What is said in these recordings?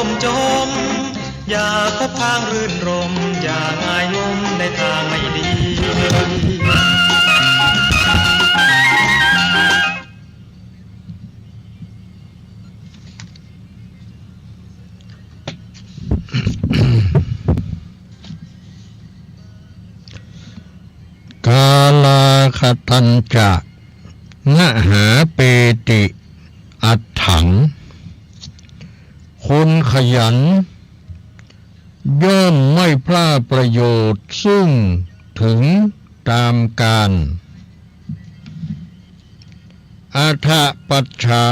มจมอย่าพบทางรื่นรมอย่างง่ายงมในทางไม่ดีกาลาคตัญจะนะหาเปติอัตถังคนขยันย่อมไม่พลาดประโยชน์ซึ่งถึงตามกาลอัฏฐปัจฉา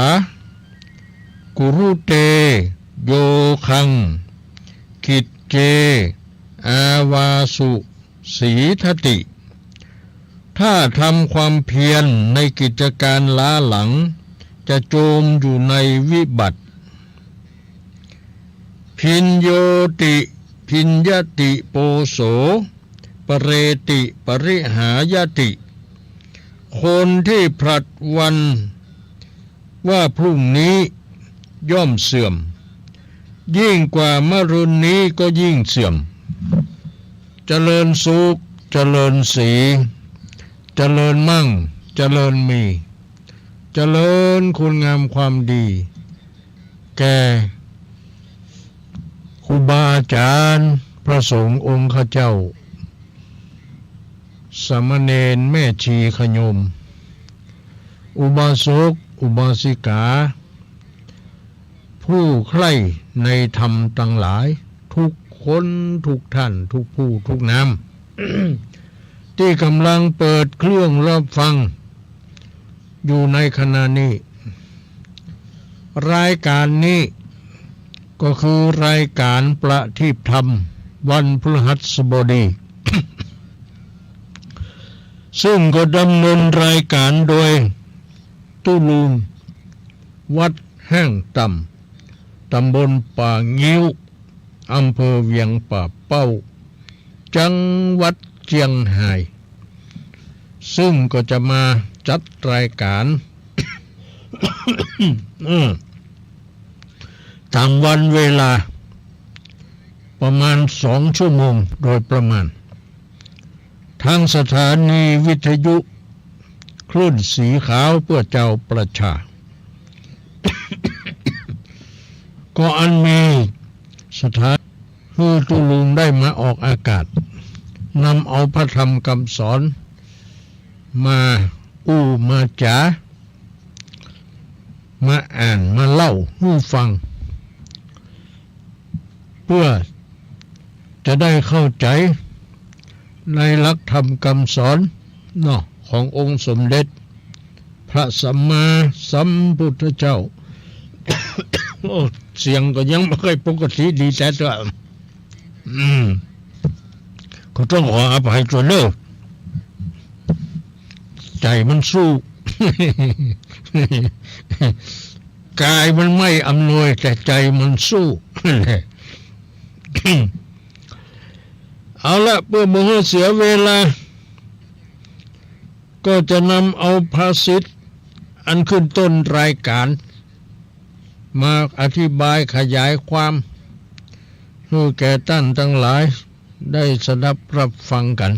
กุรุเตโยคังกิจเจอาวาสุสีทติถ้าทำความเพียรในกิจการล้าหลังจะจมอยู่ในวิบัติพินโยติพินยติโปโสปเรติปริหายติคนที่ผลัดวันว่าพรุ่งนี้ย่อมเสื่อมยิ่งกว่ามะรืนนี้ก็ยิ่งเสื่อมเจริญสุขเจริญสีเจริญมั่งเจริญมีเจริญคุณงามความดีแก่ครูบาอาจารย์พระสงฆ์องค์ข้าเจ้าสามเณรแม่ชีขยมอุบาสกอุบาสิกาผู้ใคร่ในธรรมทั้งหลายทุกคนทุกท่านทุกผู้ทุกนาม ที่กำลังเปิดเครื่องรับฟังอยู่ในขณะนี้รายการนี้ก็คือรายการประทีปธรรมวันพฤหัสบดี ซึ่งก็ดำเนินรายการโดยตุลูนวัดแห้งต่ำตำบลป่างิ้วอำเภอเวียงป่าเป้าจังหวัดเชียงรายซึ่งก็จะมาจัดรายการ ตามวันเวลาประมาณ2 ชั่วโมงโดยประมาณทางสถานีวิทยุคลื่นสีขาวเพื่อเจ้าประชา ก็อันมีสถานคือตุลุงได้มาออกอากาศนำเอาพระธรรมคำสอนมามาจ๋ามาอ่านมาเล่าให้ฟังเพื่อจะได้เข้าใจในหลักธรรมคำสอนขององค์สมเด็จพระสัมมาสัมพุทธเจ้า เสียงก็ยังไม่ค่อยปกติดีแต่ตัวก็ต้องขออภัยตัวเด้อใจมันสู้ กายมันไม่อำนวยแต่ใจมันสู้ เอาละเพื่อบ่ให้เสียเวลาก็จะนำเอาภาษิตอันขึ้นต้นรายการมาอธิบายขยายความให้แก่ท่านทั้งหลายได้สดับรับฟังกัน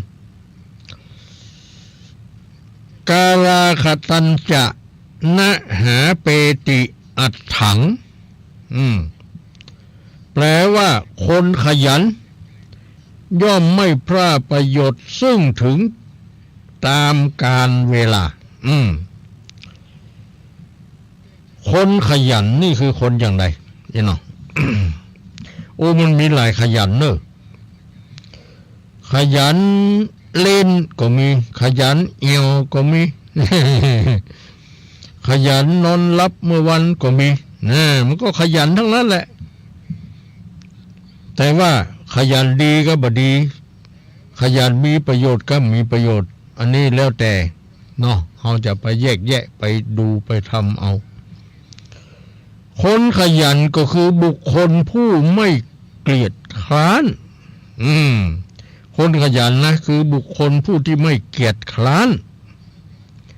กาลาคตัญจะนะหาเปติอัตถังแปลว่าคนขยันย่อมไม่พลาดประโยชน์ซึ่งถึงตามกาลเวลาคนขยันนี่คือคนอย่างไรเนาะ โอ้มันมีหลายขยันเนอะขยันเล่นก็มีขยันเอียวก็มี ขยันนอนหลับเมื่อวันก็มีมันก็ขยันทั้งนั้นแหละแต่ว่าขยันดีก็บ่ดีขยันมีประโยชน์ก็มีประโยชน์อันนี้แล้วแต่เนาะเราจะไปแยกแยะไปดูไปทำเอาคนขยันก็คือบุคคลผู้ไม่เกลียดคร้านคนขยันนะคือบุคคลผู้ที่ไม่เกียจคร้าน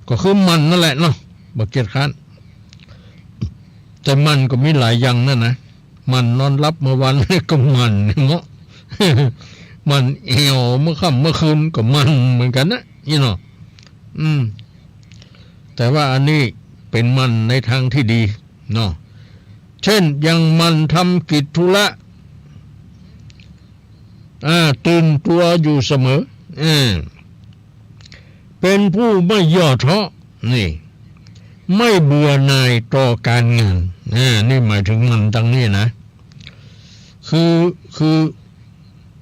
ก็คือมันนั่นแหละเนาะบ่เกียจคร้านแต่มันก็มีหลายอย่างนั่นนะ มันนอนรับเมื่อวันก็มันเนาะ มันเอวเมื่อค่ำเมื่อคืนก็มันเหมือนกันนะนี่เนาะแต่ว่าอันนี้เป็นมันในทางที่ดีเนาะเช่นยังมันทำกิจธุระตื่นตัวอยู่เสมอเป็นผู้ไม่ย่อท้อนี่ไม่เบื่อหน่ายต่อการงานนี่หมายถึงมันตั้งนี้นะคือ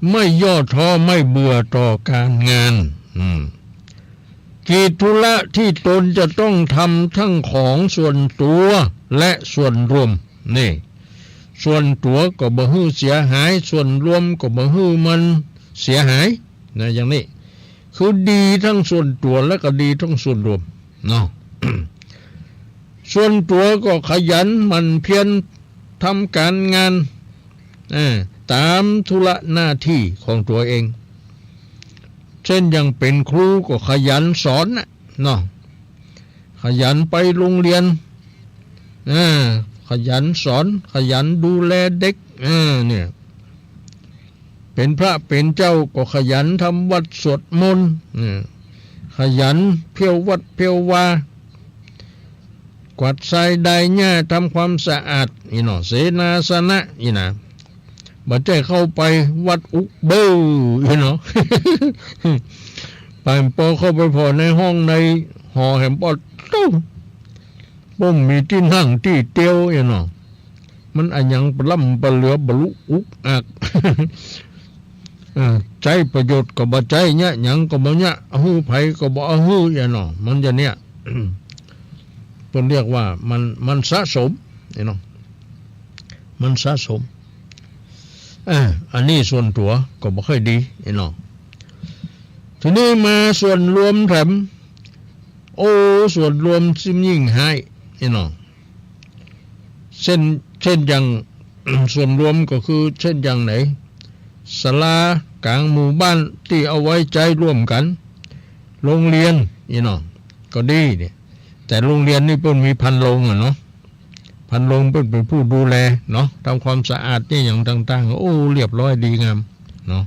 ไม่ย่อท้อไม่เบื่อต่อการงานกิจธุระที่ตนจะต้องทำทั้งของส่วนตัวและส่วนรวมนี่ส่วนตัวก็บ่ฮื้อเสียหายส่วนรวมก็บ่ฮื้อมันเสียหายนะอย่างนี้คือดีทั้งส่วนตัวและก็ดีทั้งส่วนรวมเนาะ ส่วนตัวก็ขยันหมั่นเพียรทำการงานตามธุระหน้าที่ของตัวเองเช่นยังเป็นครูก็ขยันสอนเนาะขยันไปโรงเรียนขยันสอนขยันดูแลเด็กเนี่ยเป็นพระเป็นเจ้าก็ขยันทำวัดสวดมนต์ขยันเพียววัดเพียววากวาดทรายไดหญ้าทำความสะอาดเนาะเสนาสนะนะบ่ใจเข้าไปวัดอุกเบ้อเนาะ ไปพอเข้าไปพอในห้องในหอแหมปอดตู้บ่มีที่นั่งที่เตียวเนาะมันอันยังปล่ำปเหลือบลุอุกอัก ใจประโยชน์ก็บ่ใจเนี่ยหยังก็บ่เนี่ยฮื้อไผก็บ่ฮื้อเนาะมันจะเนี่ย เพิ่นเรียกว่ามันสะสมเนาะมันสะสมอันนี้ส่วนตัวก็บ่ค่อยดีเนาะทีนี้มาส่วนรวมแถมส่วนรวมซิมยิ่งหายเนาะเช่นอย่าง ส่วนรวมก็คือเช่นอย่างไหนศาลากลางหมู่บ้านที่เอาไว้ใจร่วมกันโรงเรียนเนาะก็ดีเนี่ยแต่โรงเรียนนี่เพิ่นมีพันโรงเนาะพันโรงเพิ่นเป็นผู้ดูแลเนาะทำความสะอาดนี่อย่างต่างๆเรียบร้อยดีงามเนาะ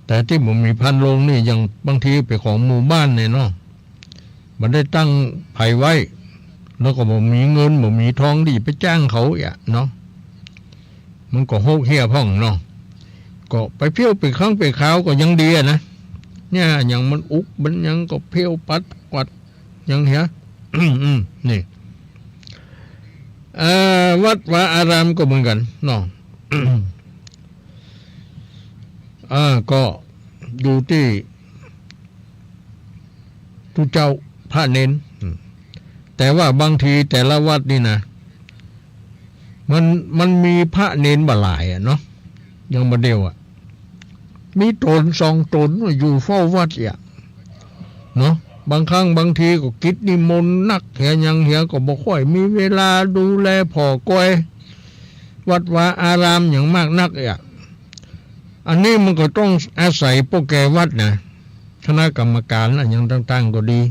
แต่ที่ผมมีพันโรงนี่อย่างบางทีเป็นของหมู่บ้านเนี่ยเนาะมันได้ตั้งไผไว้แล้วก็บ่มีเงินบ่มีทองดีไปจ้างเขาเนาะมันก็โหกเหี้ยพ่องเนาะก็ไปเพี้ยวไปครั้งไปคราวก็ยังดีนะเนี่ยอย่างมันอุกมันยังก็เพี้ยวปัดกวัดยังเหี้ย นี่วัดวาอารามก็เหมือนกันเนาะ ก็อยู่ที่ทุเจ้าพระเน้นแต่ว่าบางทีแต่ละวัดนี่นะมันมีพระเน้นบ่หลายเนาะยังบ่เดียวมีตน2 ตนอยู่เฝ้าวัดเนาะบางครั้งบางทีก็กิจนิมนต์นักเหียยังเหียก็บ่ค่อยมีเวลาดูแลพ่อก้อยวัดวาอารามอย่างมากนักอันนี้มันก็ต้องอาศัยพวกแกวัดนะคณะกรรมการอย่างต่างๆก็ดี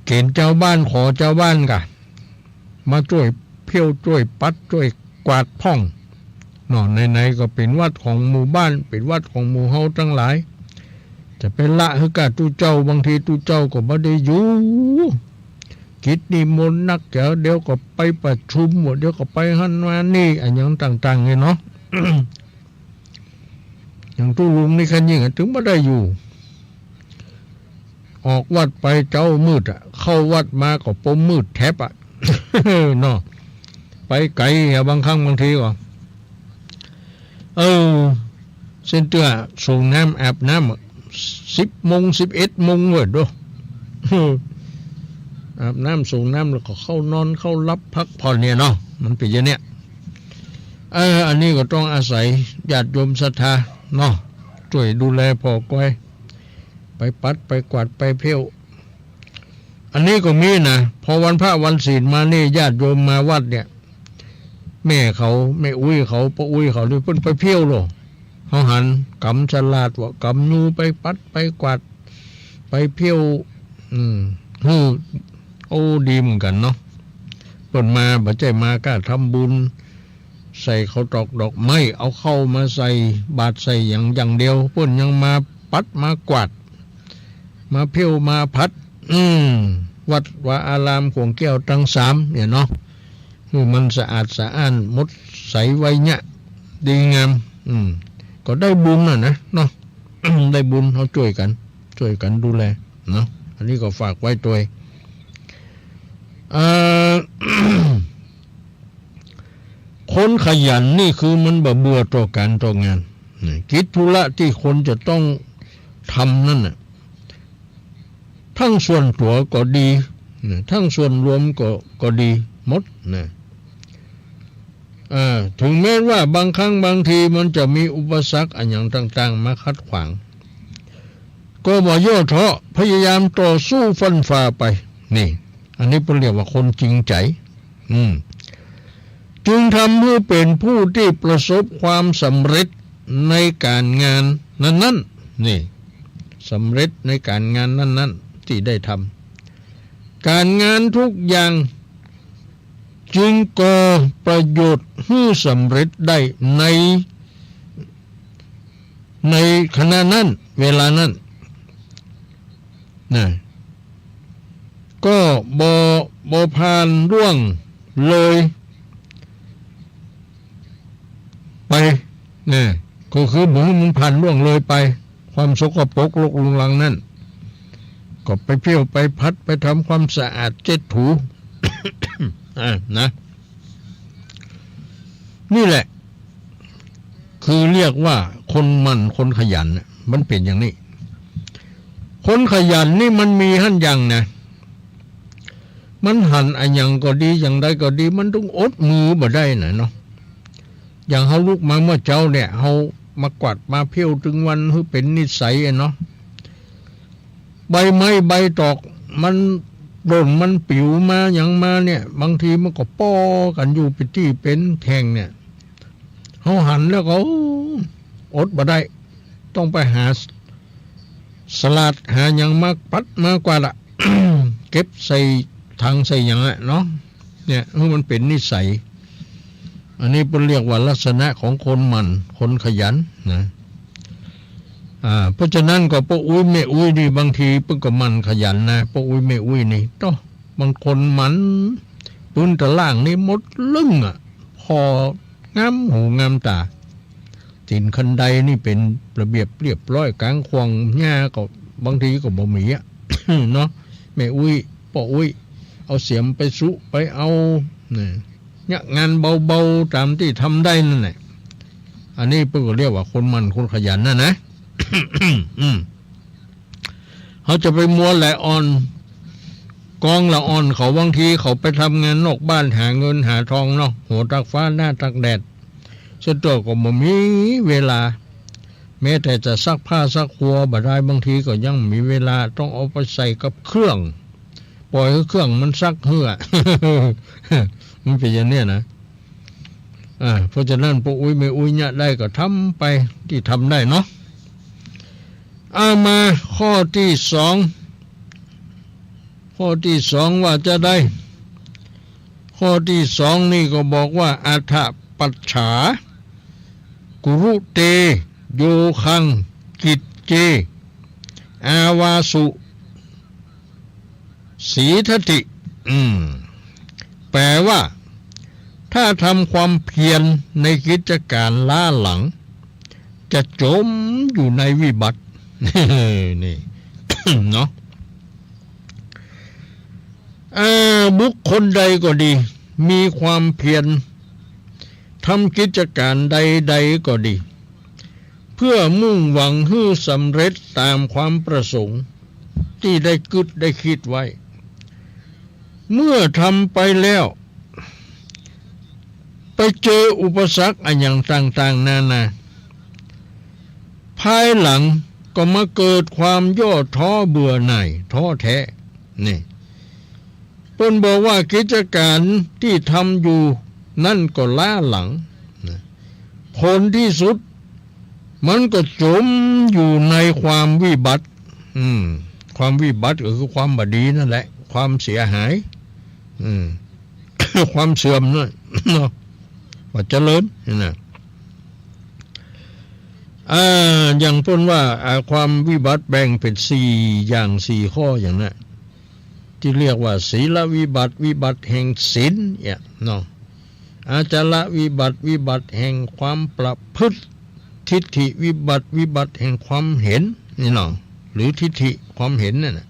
เกณฑ์เจ้าบ้านขอเจ้าบ้านกะมาช่วยเพี้ยวช่วยปัดช่วยกวาดพ่องเนาะไหนๆก็เป็นวัดของหมู่บ้านเป็นวัดของหมู่เฮาทั้งหลายจะเป็นละคือกะตู้เจ้าบางทีตู้เจ้าก็บ่ได้อยู่กิจนิมนต์นักเดี๋ยวก็ไปประชุมเดี๋ยวก็ไปหันมานี่อย่างต่างๆไงเนาะ อย่างตู้ลุงนี่คันยิ่งถึงบ่ได้อยู่ออกวัดไปเจ้ามืดเข้าวัดมาก็ปมมืดแทบ เนาะไปไกลบางครั้งบางทีก็เส้นเตื้อส่งน้ำอาบน้ำ10 โมง 11 โมงเว้ยดู อาบน้ำส่งน้ำแล้วก็เข้านอนเข้ารับพักผ่อนเนี่ยเนาะมันเป็นอย่างเนี้ยอันนี้ก็ต้องอาศัยญาติโยมศรัทธาเนาะช่วยดูแลพ่อก้อยไปปัดไปกวาดไปเพี้ยวอันนี้ก็มีนะพอวันพระวันศีลมานี่ญาติโยมมาวัดเนี่ยแม่อุ้ยเขาป้าอุ้ยเขานี่เพิ่นไปเพี้ยวหรอเขาหันกำฉลาดว่ากำยูไปปัดไปกวาดไปเพี้ยวดีเหมือนกันเนาะเพิ่นมาบ่ใจมาก็ทำบุญ ใส่ข้าวตอกดอกไม้เอาเข้ามาใส่บาตรใส่อย่างเดียวเพิ่นยังมาปัดมากวาดมาเพี้ยวมาพัดวัดวาอารามของแก้วทั้ง3เนี่ยเนาะคือมันสะอาดสะอ้านมดใสไว้เนี่ยดีงามก็ได้บุญนะเนาะ ได้บุญเขาช่วยกันดูแลเนาะอันนี้ก็ฝากไว้ตัว คนขยันนี่คือมันบ่เบื่อต่อการต่องานกิจธุระที่คนจะต้องทำนั่นน่ะทั้งส่วนตัวก็ดีทั้งส่วนรวมก็ดีหมดนะถึงแม้ว่าบางครั้งบางทีมันจะมีอุปสรรคอันอย่างต่างๆมาขัดขวางก็บ่ย่อท้อพยายามต่อสู้ฟันฝ่าไปนี่อันนี้เป็นเรียกว่าคนจริงใจจึงทำให้เป็นผู้ที่ประสบความสำเร็จในการงานนั้นๆนี่สำเร็จในการงานนั้นๆที่ได้ทำการงานทุกอย่างจึงก่อประโยชน์ให้สำเร็จได้ในขณะนั้นเวลานั้นนะก็บ่ผ่านร่วงเลยไปนะก็คือมันผ่านล่วงเลยไปความสกปรกรกรุงรังนั่นก็ไปเพี้ยวไปพัดไปทำความสะอาดเช็ดถู นะนี่แหละคือเรียกว่าคนมันคนขยันมันเป็นอย่างนี้คนขยันนี่มันมีหั่นอย่างนะมันหันอันยังก็ดีอย่างใดก็ดีมันต้องอดมือบ่ได้นะเนาะอย่างเฮาลุกมาเมื่อเจ้าเนี่ยเฮามากวาดมาเพี้ยวถึงวันให้เป็นนิสัยเนาะใบไม้ใบตอกมันโดนมันปิวมาอย่างมาเนี่ยบางทีมันก็ป้อกันอยู่เป็นที่เป็นแข่งเนี่ยเฮาหันแล้วก็อดบ่ได้ต้องไปหาสลัดหาอย่างมากปัดมากกว่าละ เก็บใส่ถังใส่อย่างเนาะเนี่ยมันเป็นนิสัยอันนี้เป็นเรียกว่าลักษณะของคนมันคนขยันนะเพราะฉะนั้นก็ป้าอุ้ยแม่อุ้ยนี่บางทีเพิ่งก็มันขยันนะป้าอุ้ยแม่อุ้ยนี่ต้องบางคนมันปืนตะล่างนี่หมดลึ่งพองามหูงามตาตินคันใดนี่เป็นระเบียบเรียบร้อยกลางควงหญ้าก็บางทีก็บ่มีเนาะแม่อุ้ยป้าอุ้ยเอาเสียมไปสุไปเอาเนี่ยงานเบาๆตามที่ทำได้นั่นแหละอันนี้เพิ่งก็เรียกว่าคนมันคนขยันนะ เขาจะไปมัวแหละอ่อนกองละอ่อนเขาบางทีเขาไปทำงานนอกบ้านหาเงินหาทองเนาะหัวตากฟ้าหน้าตากแดดเสื้อตัวก็บ่มีเวลาแม้แต่จะซักผ้าซักครัวบ่ได้บางทีก็ยังมีเวลาต้องเอาไปใส่กับเครื่องปล่อยให้เครื่องมันซักเหือ มันเป็นอย่างนี้นะเพราะฉะนั้นพวกอุ้ยไม่อุ้ยเนี่ยได้ก็ทำไปที่ทำได้เนาะมาข้อที่สองว่าจะได้ข้อที่สองนี่ก็บอกว่าอัฏฐปัจฉากุรุเตโยคังกิจเจอาวาสุสีทติแปลว่าถ้าทำความเพียรในกิจการล้าหลังจะจมอยู่ในวิบัติ นี่ เนาะบุคคลใดก็ดีมีความเพียรทำกิจการใดๆก็ดีเพื่อมุ่งหวังให้สำเร็จตามความประสงค์ที่ได้คิดไว้เมื่อทำไปแล้วไปเจออุปสรรคอันอย่างต่างๆนานาภายหลังก็มาเกิดความย่อท้อเบื่อหน่ายท้อแท้นี่เพิ่นบอกว่ากิจการที่ทำอยู่นั่นก็ล้าหลังผลที่สุดมันก็จมอยู่ในความวิบัติความวิบัติก็คือความบดีนั่นแหละความเสียหาย ความเสื่อมนั่นเนาะ ว่าเจริญนี่นะอย่างพ้นว่าความวิบัติแบ่งเป็น4อย่าง4ข้ออย่างนั้นที่เรียกว่าศีลวิบัติวิบัติแห่งศีลเนี่ยเนาะอาจารวิบัติวิบัติแห่งความประพฤติทิฏฐิวิบัติวิบัติแห่งความเห็นนี่เนาะหรือทิฏฐิความเห็นนั่นน่ะ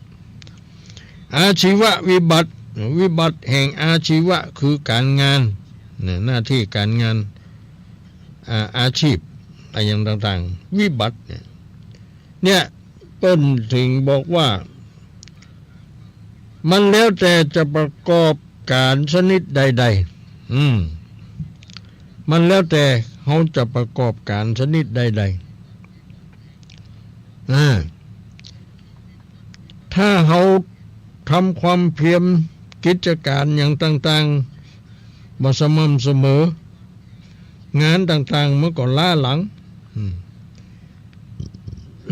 อาชีววิบัติวิบัติแห่งอาชีวะคือการงานหน้าที่การงานอาชีพอะไรอย่างต่างๆวิบัติเนี่ยเปิ้นถึงบอกว่ามันแล้วแต่จะประกอบการชนิดใดๆมันแล้วแต่เขาจะประกอบการชนิดใดๆถ้าเขาทำความเพียรกิจการอย่างต่างๆบ่สม่ำเสมองานต่างๆมันก็ล้าหลัง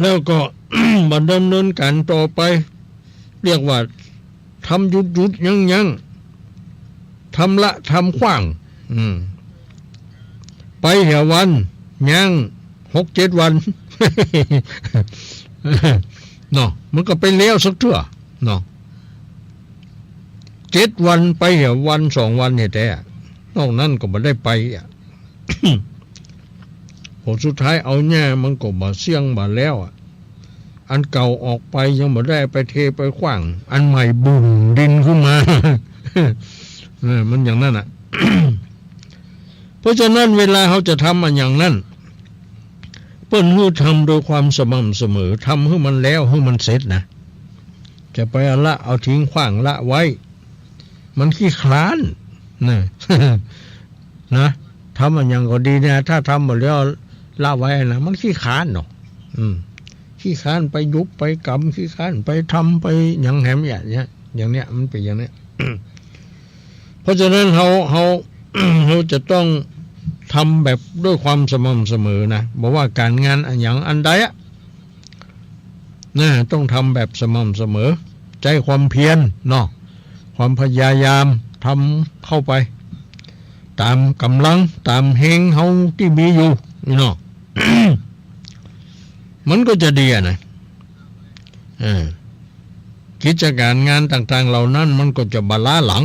แล้วก็ บัดดำเนินการต่อไปเรียกว่าทำหยุดยังทำละทำขว้างไปเหี่ยวันยัง 6-7 วัน เนาะมันก็ไปแล้วสักเทื่อเนาะ7 วันไปเหี่ยวัน2 วันเนี่ยแต่นอกนั้นก็บ่ได้ไปผลสุดท้ายเอาแง่มันก็บ่เสี่ยงบ่แล้วอันเก่าออกไปยังบ่ได้ไปเทไปขว้างอันใหม่บุ่มดินขึ้นมา มันอย่างนั้นเพราะฉะนั้นเวลาเขาจะทำอันอย่างนั้นเปิ้นฮู้ทำโดยความสม่ำเสมอทำให้มันแล้วให้มันเสร็จนะจะไปเอาทิ้งขว้างละไว้มันขี้คลานนะ นะทำอันอย่างก็ดีนะถ้าทำหมดแล้วละไว้นะมันขี้คลานเนาะขี้คลานไปยุบไปกำขี้คลานไปทำไปอย่างแหมอย่างเนี้ยมันเป็นอย่างเนี้ย เพราะฉะนั้นเขาจะต้องทำแบบด้วยความสม่ำเสมอนะบอกว่าการงานอย่างอันใดนะต้องทำแบบสม่ำเสมอใจความเพียรเนาะความพยายามทำเข้าไปตามกำลังตามเฮงเขาที่มีอยู่เนาะ มันก็จะดีนะกิจการงานต่างๆเหล่านั้นมันก็จะบาล้าหลัง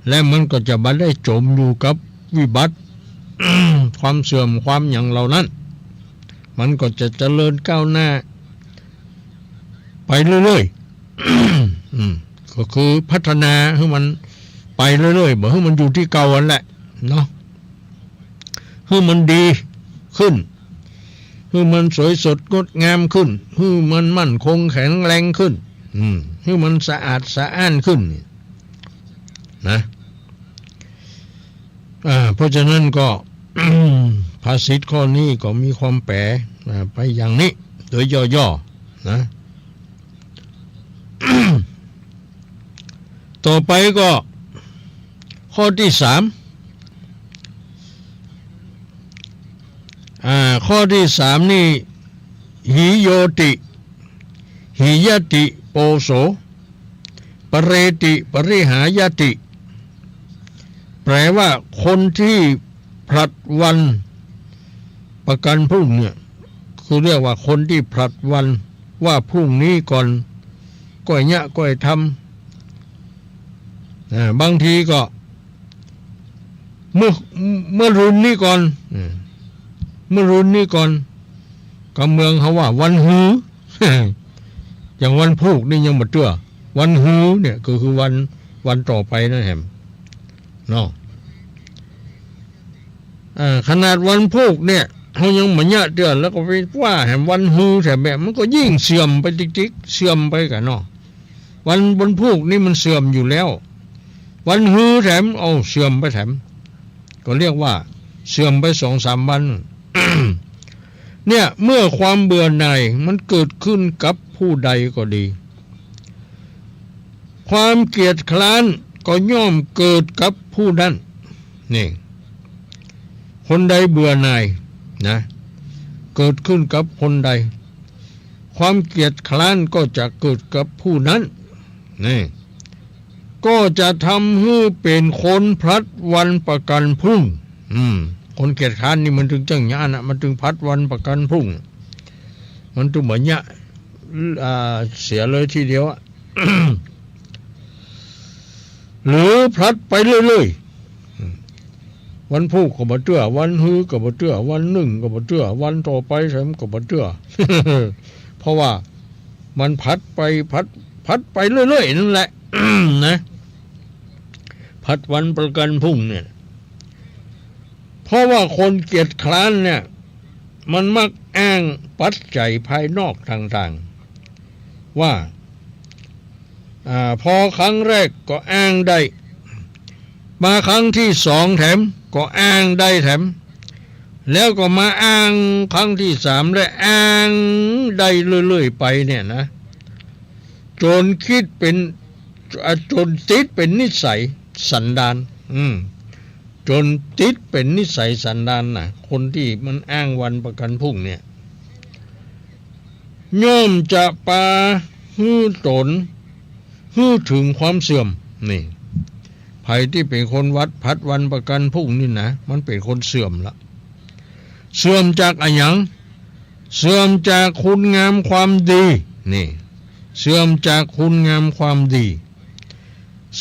และมันก็จะบ่ได้จมอยู่กับวิบัติ ความเสื่อมความอย่างเหล่านั้นมันก็จะเจริญก้าวหน้าไปเรื่อยๆ ก็คือพัฒนาให้มันไปเรื่อยๆบ่ให้มันอยู่ที่เก่าอันแหละเนาะให้มันดีขึ้นให้มันสวยสดงดงามขึ้นให้มันมั่นคงแข็งแรงขึ้นให้มันสะอาดสะอ้านขึ้นนะเพราะฉะนั้นก็ ภาษิตข้อนี้ก็มีความแปลไปอย่างนี้โดยย่อๆนะ ต่อไปก็ข้อที่ 3ข้อที่ 3นี่หิโยติหิยติโปโสปเรติปริหายติแปลว่าคนที่ผลัดวันประกันพรุ่งเนี่ยคือเรียกว่าคนที่ผลัดวันว่าพรุ่งนี้ก่อนก้อยเนี่ยก้อยทำบางทีก็เมื่อรุ่นนี้ก่อนเมื่อรุ่นนี้ก่อนก็เมืองเขาว่าวันฮือ อย่างวันพุกนี่ยังหมดเตื้อวันฮือเนี่ยก็คือวันต่อไปนั่นแหละเนาะขนาดวันพุกเนี่ยเขายังเหมือนเยอะเดือนแล้วก็ไปว่าแห่งวันฮือแต่แบบมันก็ยิ่งเสื่อมไปติ๊กๆเสื่อมไปกันเนาะวันพุกนี่มันเสื่อมอยู่แล้ววันฮือแถมเอาเสื่อมไปแถมก็เรียกว่าเสื่อมไป 2-3 วัน เนี่ยเมื่อความเบื่อหน่ายมันเกิดขึ้นกับผู้ใดก็ดีความเกลียดคร้านก็ย่อมเกิดกับผู้นั้นนี่คนใดเบื่อหน่ายนะเกิดขึ้นกับคนใดความเกลียดคร้านก็จะเกิดกับผู้นั้นนี่ ก็จะทำให้เป็นคนพลัดวันประกันพรุ่งคนเกียจคร้านนี่มันถึงจังยะนะมันถึงพลัดวันประกันพรุ่งมันถึงเหมือนยะเสียเลยทีเดียว หรือพลัดไปเรื่อยๆวันพุธก็บ่เตื้อวันฮื้อก็บ่เตื้อวันหนึ่งก็บ่เตื้อวันต่อไปใช่มั้ยก็บ่เตื้อ เพราะว่ามันพัดไปเรื่อยๆนั่นแหละ นะพัดวันประกันพรุ่งเนี่ยเพราะว่าคนเกียจคร้านเนี่ยมันมักอ้างปัจจัยภายนอกต่างๆว่าพอครั้งแรกก็อ้างได้มาครั้งที่สองแถมก็อ้างได้แถมแล้วก็มาอ้างครั้งที่สามและอ้างได้เรื่อยๆไปเนี่ยนะจนคิดเป็นจนติดเป็นนิสัยสันดานจนติดเป็นนิสัยสันดานนะคนที่มันอ้างวันประกันพรุ่งเนี่ยย่อมจะปาฮื้อตนฮื้อถึงความเสื่อมนี่ไผที่เป็นคนวัดพัดวันประกันพรุ่งนี่นะมันเป็นคนเสื่อมละเสื่อมจากอะไรอย่างเสื่อมจากคุณงามความดีนี่เสื่อมจากคุณงามความดี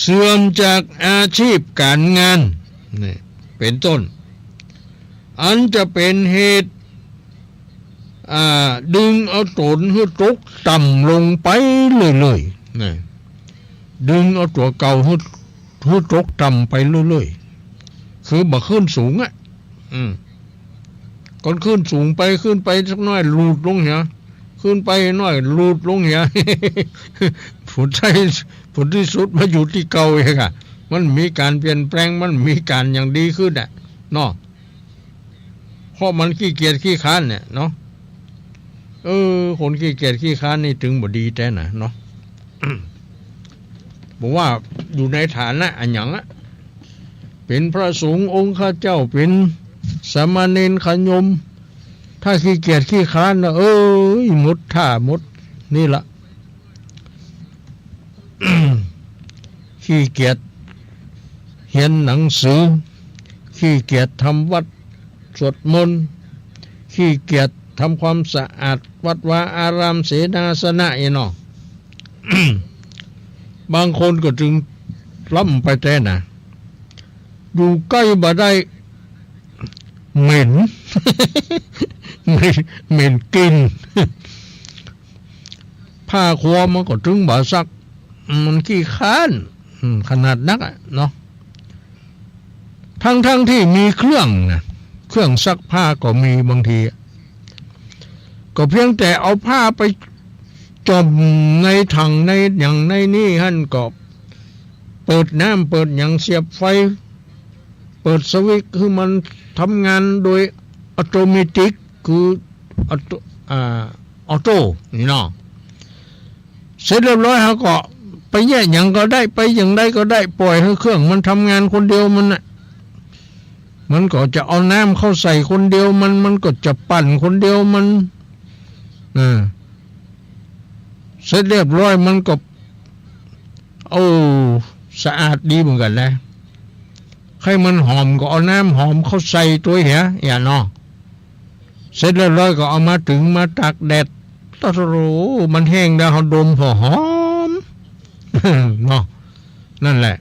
เสื่อมจากอาชีพการงานนี่เป็นต้นอันจะเป็นเหตุดึงเอาตนให้ตกต่ำลงไปเลยๆนี่ดึงเอาตัวเก่าให้ตกต่ำไปเรื่อยๆคือบ่ขึ้นสูงก่อนขึ้นสูงไปขึ้นไปสักน้อยหลุดลงเหี่ยขึ้นไปน้อยหลุดลงเหี่ย ผลที่สุดมาอยู่ที่เก่าเองมันมีการเปลี่ยนแปลงมันมีการอย่างดีขึ้นเนาะเพราะมันขี้เกียจขี้ค้านเนี่ยเนาะคนขี้เกียจขี้ค้านนี่ถึงบ่ดีแต่น่ะเนาะ บอกว่าอยู่ในฐานะอันหยังเป็นพระสงฆ์องค์ข้าเจ้าเป็นสามเณรขยมถ้าขี้เกียจขี้ค้านนะหมดท่าหมดนี่ละ ขี้เกียจเขียนหนังสือขี้เกียจทำวัดสวดมนต์ขี้เกียจทำความสะอาดวัดวาอารามเสนาสนะเนาะ บางคนก็จึงล้ำไปแต่น่ะอยู่ใกล้บ่ได้เหม็น เหม็นกิน ผ้าครัวมันก็ถึงบ่ซักมันขี้ค้านขนาดนักเนาะทั้งที่มีเครื่องซักผ้าก็มีบางทีก็เพียงแต่เอาผ้าไปจมในถังในอย่างในนี่หั่นก็เปิดน้ำเปิดอย่างเสียบไฟเปิดสวิตช์คือมันทำงานโดยอัตโนมัติคือออโต้นี่เนาะเสร็จเรียบร้อยเขาก็ไปแยกอย่างก็ได้ไปอย่างใดก็ได้ปล่อยให้เครื่องมันทำงานคนเดียวมันก็จะเอาน้ำเข้าใส่คนเดียวมันก็จะปั่นคนเดียวมันเสร็จเรียบร้อยมันก็สะอาดดีเหมือนกันนะให้มันหอมก็เอาน้ำหอมเข้าใส่ตัวเหี้ยอย่าเนาะเสร็จเรียบร้อยก็เอามาถึงมาตากแดดตะโรมันแห้งแล้วเขาดมพอหอม เนาะนั่นแหละ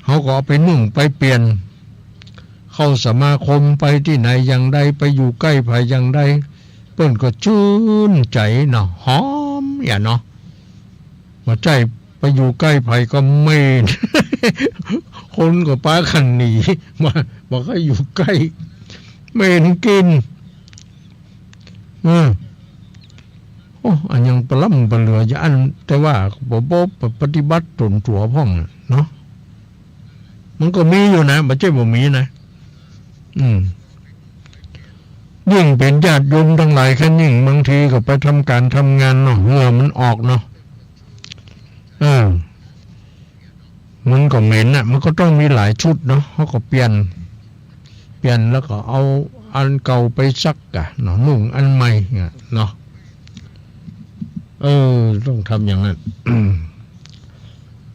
เขาก็เอาไปนุ่งไปเปลี่ยนเข้าสมาคมไปที่ไหนอย่างใดไปอยู่ใกล้ภัยอย่างใดเปิ้นก็ชื่นใจเนาะหอมอย่าเนาะว่าใจไปอยู่ใกล้ภัยก็ไม่ คนก็ป้าขันหนีมาบอกให้อยู่ใกล้ไม่เห็นกินอันยังปล้ำปเหลืออย่าอันแต่ว่าบ่ปฏิบัติตนตัวพ่องเนาะมันก็มีอยู่นะไม่ใช่บ่มีนะยิ่งเป็นญาติโยมทั้งหลายแค่ยิ่งบางทีก็ไปทำการทำงานเนาะเหงื่อมันออกเนาะมันก็เหม็นมันก็ต้องมีหลายชุดเนาะเขาก็เปลี่ยนแล้วก็เอาอันเก่าไปซักเนาะนุ่งอันใหม่เนาะ ต้องทำอย่างนั้น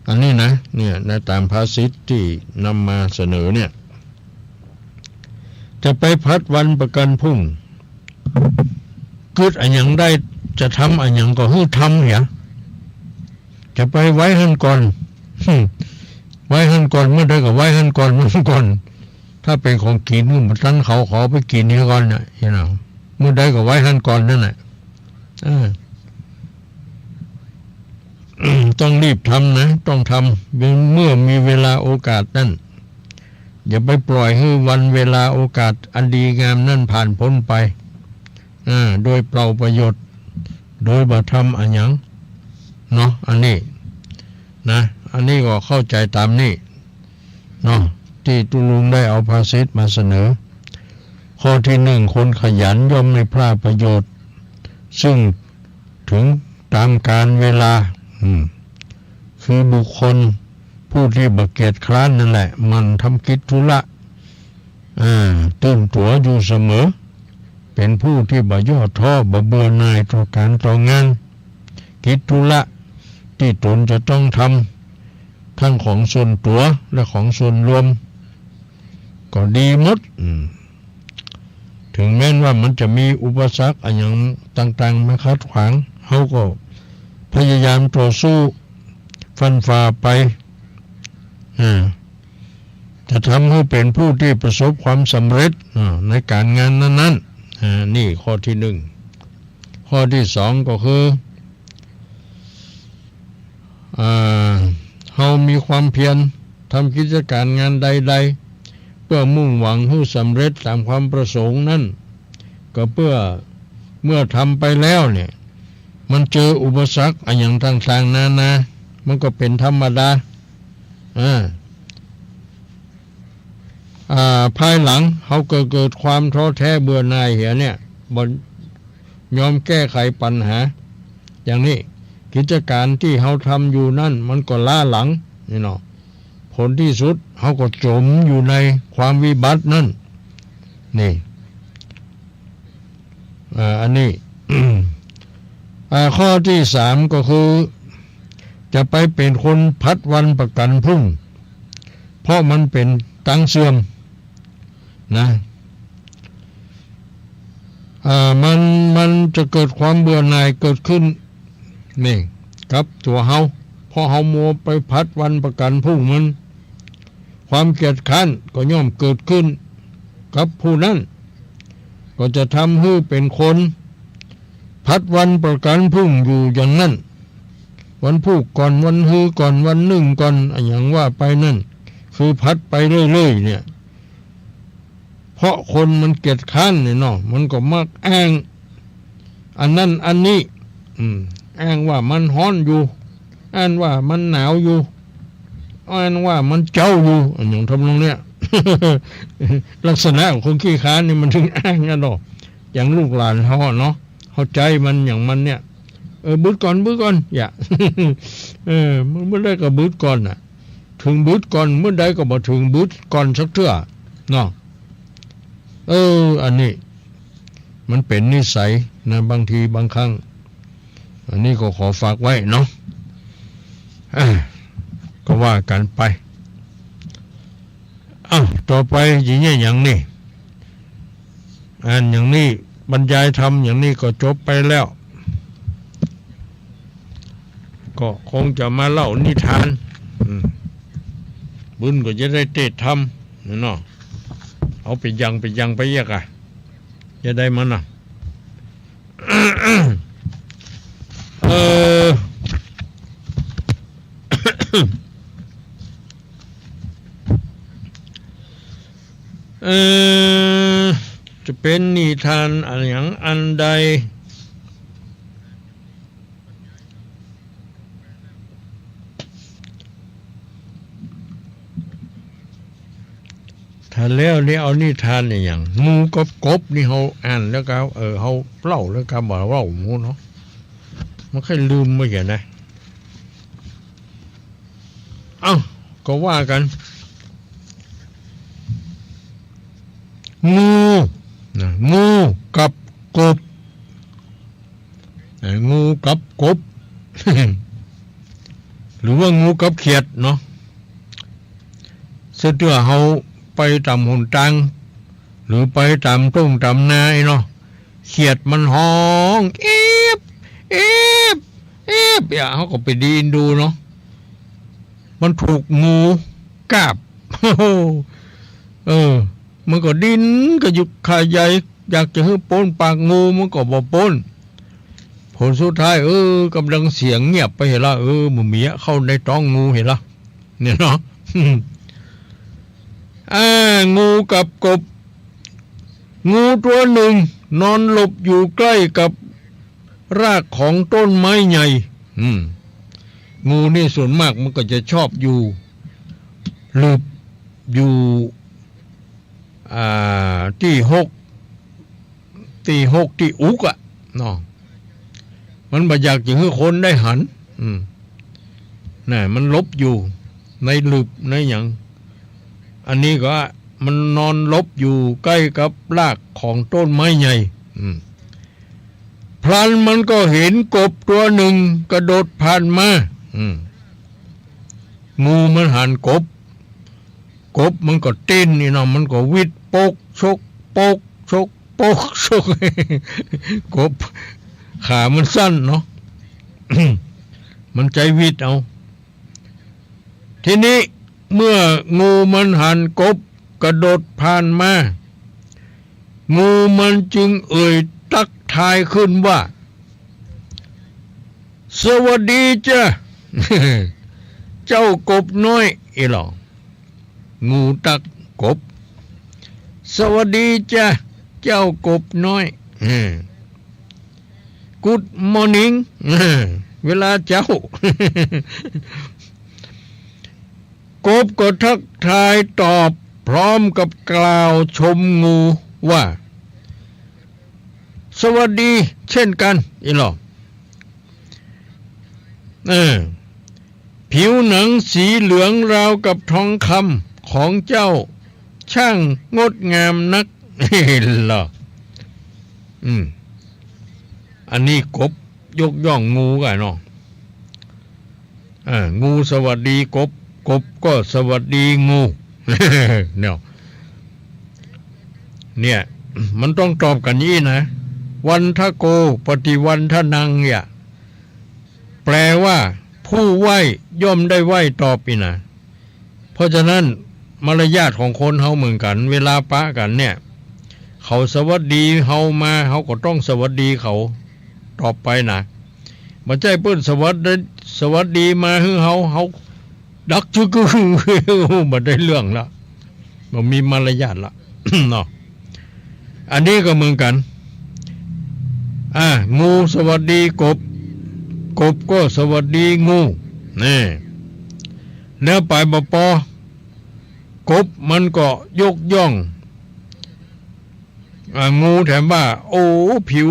อันนี้นะเนี่ยในตามภาษิตที่นำมาเสนอเนี่ยจะไปพัดวันประกันพรุ่งกึดอันยังได้จะทำอันยังก็ให้ทำอย่าจะไปไว้หันก่อน ไว้หันก่อนเมื่อใดก็ไว้หันก่อนเมื่อก่อนถ้าเป็นของกินมันตั้งเขาขอไปกินนี่ก่อนนะเมื่อใดก็ไว้หันก่อนนั่นแหละต้องรีบทำนะต้องทำเมื่อมีเวลาโอกาสนั่นอย่าไปปล่อยให้วันเวลาโอกาสอันดีงามนั่นผ่านพ้นไปโดยเปล่าประโยชน์โดยบ่ทำอันหยังเนาะอันนี้นะอันนี้ก็เข้าใจตามนี้เนาะที่ตุลุงได้เอาภาษิตมาเสนอข้อที่หนึ่งคนขยันย่อมไม่พลาดประโยชน์ซึ่งถึงตามกาลเวลาคือบุคคลผู้ที่บักเกียจคร้านนั่นแหละมันทำกิจธุระตื่นตัวอยู่เสมอเป็นผู้ที่บ่ย่อท้อบ่เบื่อหน่ายต่อการต่องานกิจธุระที่ตนจะต้องทำทั้งของส่วนตัวและของส่วนรวมก็ดีหมดถึงแม้ว่ามันจะมีอุปสรรคอะไรอย่างต่างๆมาขัดขวางเขาก็พยายามต่อสู้ฟันฝ่าไปจะทำให้เป็นผู้ที่ประสบความสำเร็จในการงานนั้นๆนี่ข้อที่หนึ่งข้อที่สองก็คือเรามีความเพียรทำกิจการงานใดๆเพื่อมุ่งหวังให้สำเร็จตามความประสงค์นั้นก็เพื่อเมื่อทำไปแล้วเนี่ยมันเจออุปสรรคอะไรอย่างต่างๆนานามันก็เป็นธรรมดาภายหลังเขาเกิดความท้อแท้เบื่อหน่ายเหี่ยเนี่ยบนยอมแก้ไขปัญหาอย่างนี้กิจการที่เขาทำอยู่นั่นมันก็ล้าหลังนี่เนาะผลที่สุดเขาก็จมอยู่ในความวิบัตินั่นนี่อันนี้ ข้อที่สามก็คือจะไปเป็นคนพัดวันประกันพรุ่งเพราะมันเป็นตังเสื่อมนะมันจะเกิดความเบื่อหน่ายเกิดขึ้นนี่ครับตัวเฮาพอเฮามัวไปพัดวันประกันพรุ่งมันความเกลียดข้านก็ย่อมเกิดขึ้นกับผู้นั้นก็จะทำให้เป็นคนพัดวันประกันพรุ่งอยู่อย่างนั้นวันพูกก่อนวันฮือก่อนวันหนึ่งก่อนอย่างว่าไปนั่นคือพัดไปเรื่อยๆเนี่ยเพราะคนมันเกลียดข้านเนี่ยเนาะมันก็มักอ้างอันนั้นอันนี้อ้างว่ามันร้อนอยู่อ้างว่ามันหนาวอยู่อ้างว่ามันเจ้าอยู่อย่างทำนองเนี้ย ลักษณะของคนขี้ค้านนี่มันถึงอ้างกันเนาะอย่างลูกหลานเขาเนาะเข้าใจมันอย่างมันเนี่ยบึดก่อนอย่า เมื่อใดก็บึดก่อนน่ะถึงบึดก่อนเมื่อใดก็บ่ถึงบึดก่อนสักเทื่อเนาะอันนี้มันเป็นนิสัยนะบางทีบางครั้งอันนี้ก็ขอฝากไว้เนาะก็ว่ากันไปต่อไปอย่างนี้อย่างนี้บรรยายธรรมอย่างนี้ก็จบไปแล้วก็คงจะมาเล่านิทานบุญก็จะได้เตะทำเนาะเอาไปยังไปแยกจะได้มันนะจะเป็นนิทานอะไรอย่างอันใดถ้าแล้วนี่เอานิทานอย่างหมูกบนี่เขาอ่านแล้วก็เขาเล่าแล้วก็บอกว่าหมูเนาะมันค่อยลืมไปอย่างนะก็ว่ากันงูกับกบ งูกับกบ หรือว่างูกับเขียดเนาะเสื้อเตื้อเฮาไปตามหุ่นตังหรือไปตามตุ้งตามนาเนาะเขียดมันห้องเอฟเอฟเอฟอย่าเขาก็ไปดีนดูเนาะมันถูกงูกาบ มันก็ดินก็ยุกขาใหญ่อยากจะให้ปนปากงูมันก็บ่ปนผลสุดท้ายกำลังเสียงเงียบไปเห็นละหมูเมียเข้าในท้องงูเห็นละเนี่ยเนาะ งูกับกบงูตัวหนึ่งนอนหลบอยู่ใกล้กับรากของต้นไม้ใหญ่งูนี่ส่วนมากมันก็จะชอบอยู่หลบอยู่ที่หกที่อุกอ่ะเนาะมันบ่อยากจะให้คนได้หันน่ะมันลบอยู่ในหลืบในอย่างอันนี้ก็มันนอนลบอยู่ใกล้กับรากของต้นไม้ใหญ่พลันมันก็เห็นกบตัวหนึ่งกระโดดผ่านมางูมันหันกบมันก็เต้นนี่เนาะมันก็วิดปกชกปกชกปกชก กบขามันสั้นเนาะ มันใจวิดเอาทีนี้เมื่องูมันหันกบกระโดดผ่านมางูมันจึงเอ่ยทักทายขึ้นว่าสวัสดีจ้ะ เจ้ากบน้อยอีหลองูตักกบสวัสดีจ้ะเจ้ากบน้อยGood morning เวลาเจ้า กบก็ทักทายตอบพร้อมกับกล่าวชมงูว่าสวัสดีเช่นกันอีหลอผิวหนังสีเหลืองราวกับทองคำของเจ้าช่างงดงามนัก หรออันนี้กบยกย่องงูกันเนาะงูสวัสดีกบก็สวัสดีงู เนี่ยมันต้องตอบกันนี้นะวันทะโกปฏิวันทนังเนี่ยแปลว่าผู้ไหว้ย่อมได้ไหว้ตอบอีนะเพราะฉะนั้นมารยาทของคนเฮาเหมือนกันเวลาปะกันเนี่ยเขาสวัสดีเฮามาเฮาก็ต้องสวัสดีเขาตอบไปนะบ่ใช่เพิ่นสวัสดีมาฮือเฮาดักจึกบ่ได้เรื่องละบ่มีมารยาทละ เนาะอันนี้ก็เหมือนกันงูสวัสดีกบก็สวัสดีงูนี่แล้วไปบ่ปอกบมันก็ยกย่องงูแถมว่าโอ้ผิว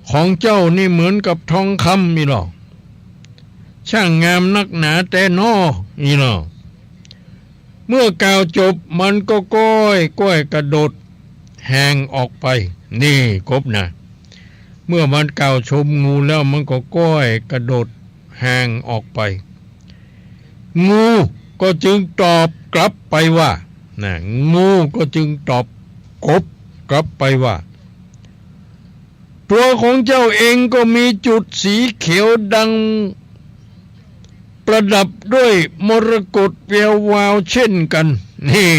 ของเจ้านี่เหมือนกับทองคำนี่หรอช่างงามนักหนาแต่น้อนี่หรอเมื่อกล่าวจบมันก็ก้อยกระโดดแหงออกไปนี่กบนะเมื่อมันกล่าวชมงูแล้วมันก็ก้อยกระโดดแหงออกไปงูก็จึงตอบกลับไปว่างูก็จึงตอบกบกลับไปว่าตัวของเจ้าเองก็มีจุดสีเขียวดังประดับด้วยมรกตแวววาวเช่นกันนี่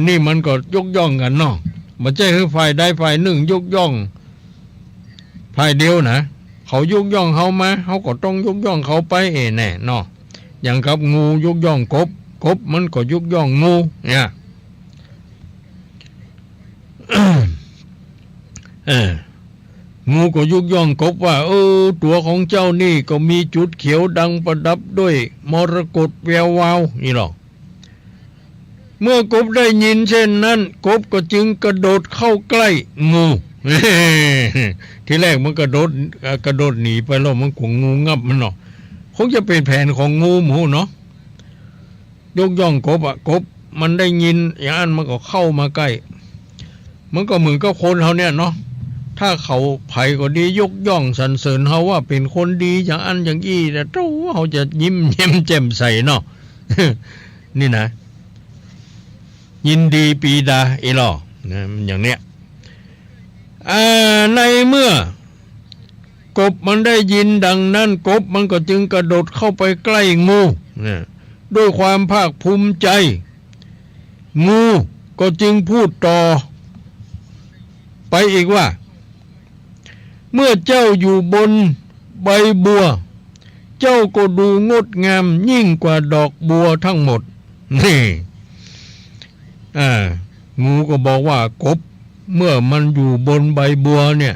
นี่มันก็ยกย่องกันเนาะไม่ใช่คือฝ่ายใดฝ่ายหนึ่งยกย่องฝ่ายเดียวนะเขายกย่องเขามาเขาก็ต้องยกย่องเขาไปแน่เนาะอย่างกับงูยกย่องกบมันก็ยกย่องงูเนี่ย งูก็ยกย่องกบว่าตัวของเจ้านี่ก็มีจุดเขียวดังประดับด้วยมรกตแวววาวนี่หรอเมื่อกบได้ยินเช่นนั้นกบก็จึงกระโดดเข้าใกล้งู ทีแรกมันกระโดดหนีไปแล้วมันก็งูงับมันเนาะคงจะเป็นแผนของงูหมูเนาะยกย่องกบมันได้ยินอย่างนั้นมันก็เข้ามาใกล้มันก็เหมือนกับคนเขาเนี่ยเนาะ ถ้าเขาไผก็ดียกย่องสรรเสริญเฮาว่าเป็นคนดีอย่างอันอย่างอี้แต่เจ้าเฮาจะยิ้มแย้มแจ่มใสเนาะ นี่นะยินดีปีดาเอลอนะมันอย่างเนี้ยในเมื่อกบมันได้ยินดังนั้นกบมันก็จึงกระโดดเข้าไปใกล้งูนะด้วยความภาคภูมิใจงูก็จึงพูดต่อไปอีกว่าเมื่อเจ้าอยู่บนใบบัวเจ้าก็ดูงดงามยิ่งกว่าดอกบัวทั้งหมดนี่งูก็บอกว่ากบเมื่อมันอยู่บนใบบัวเนี่ย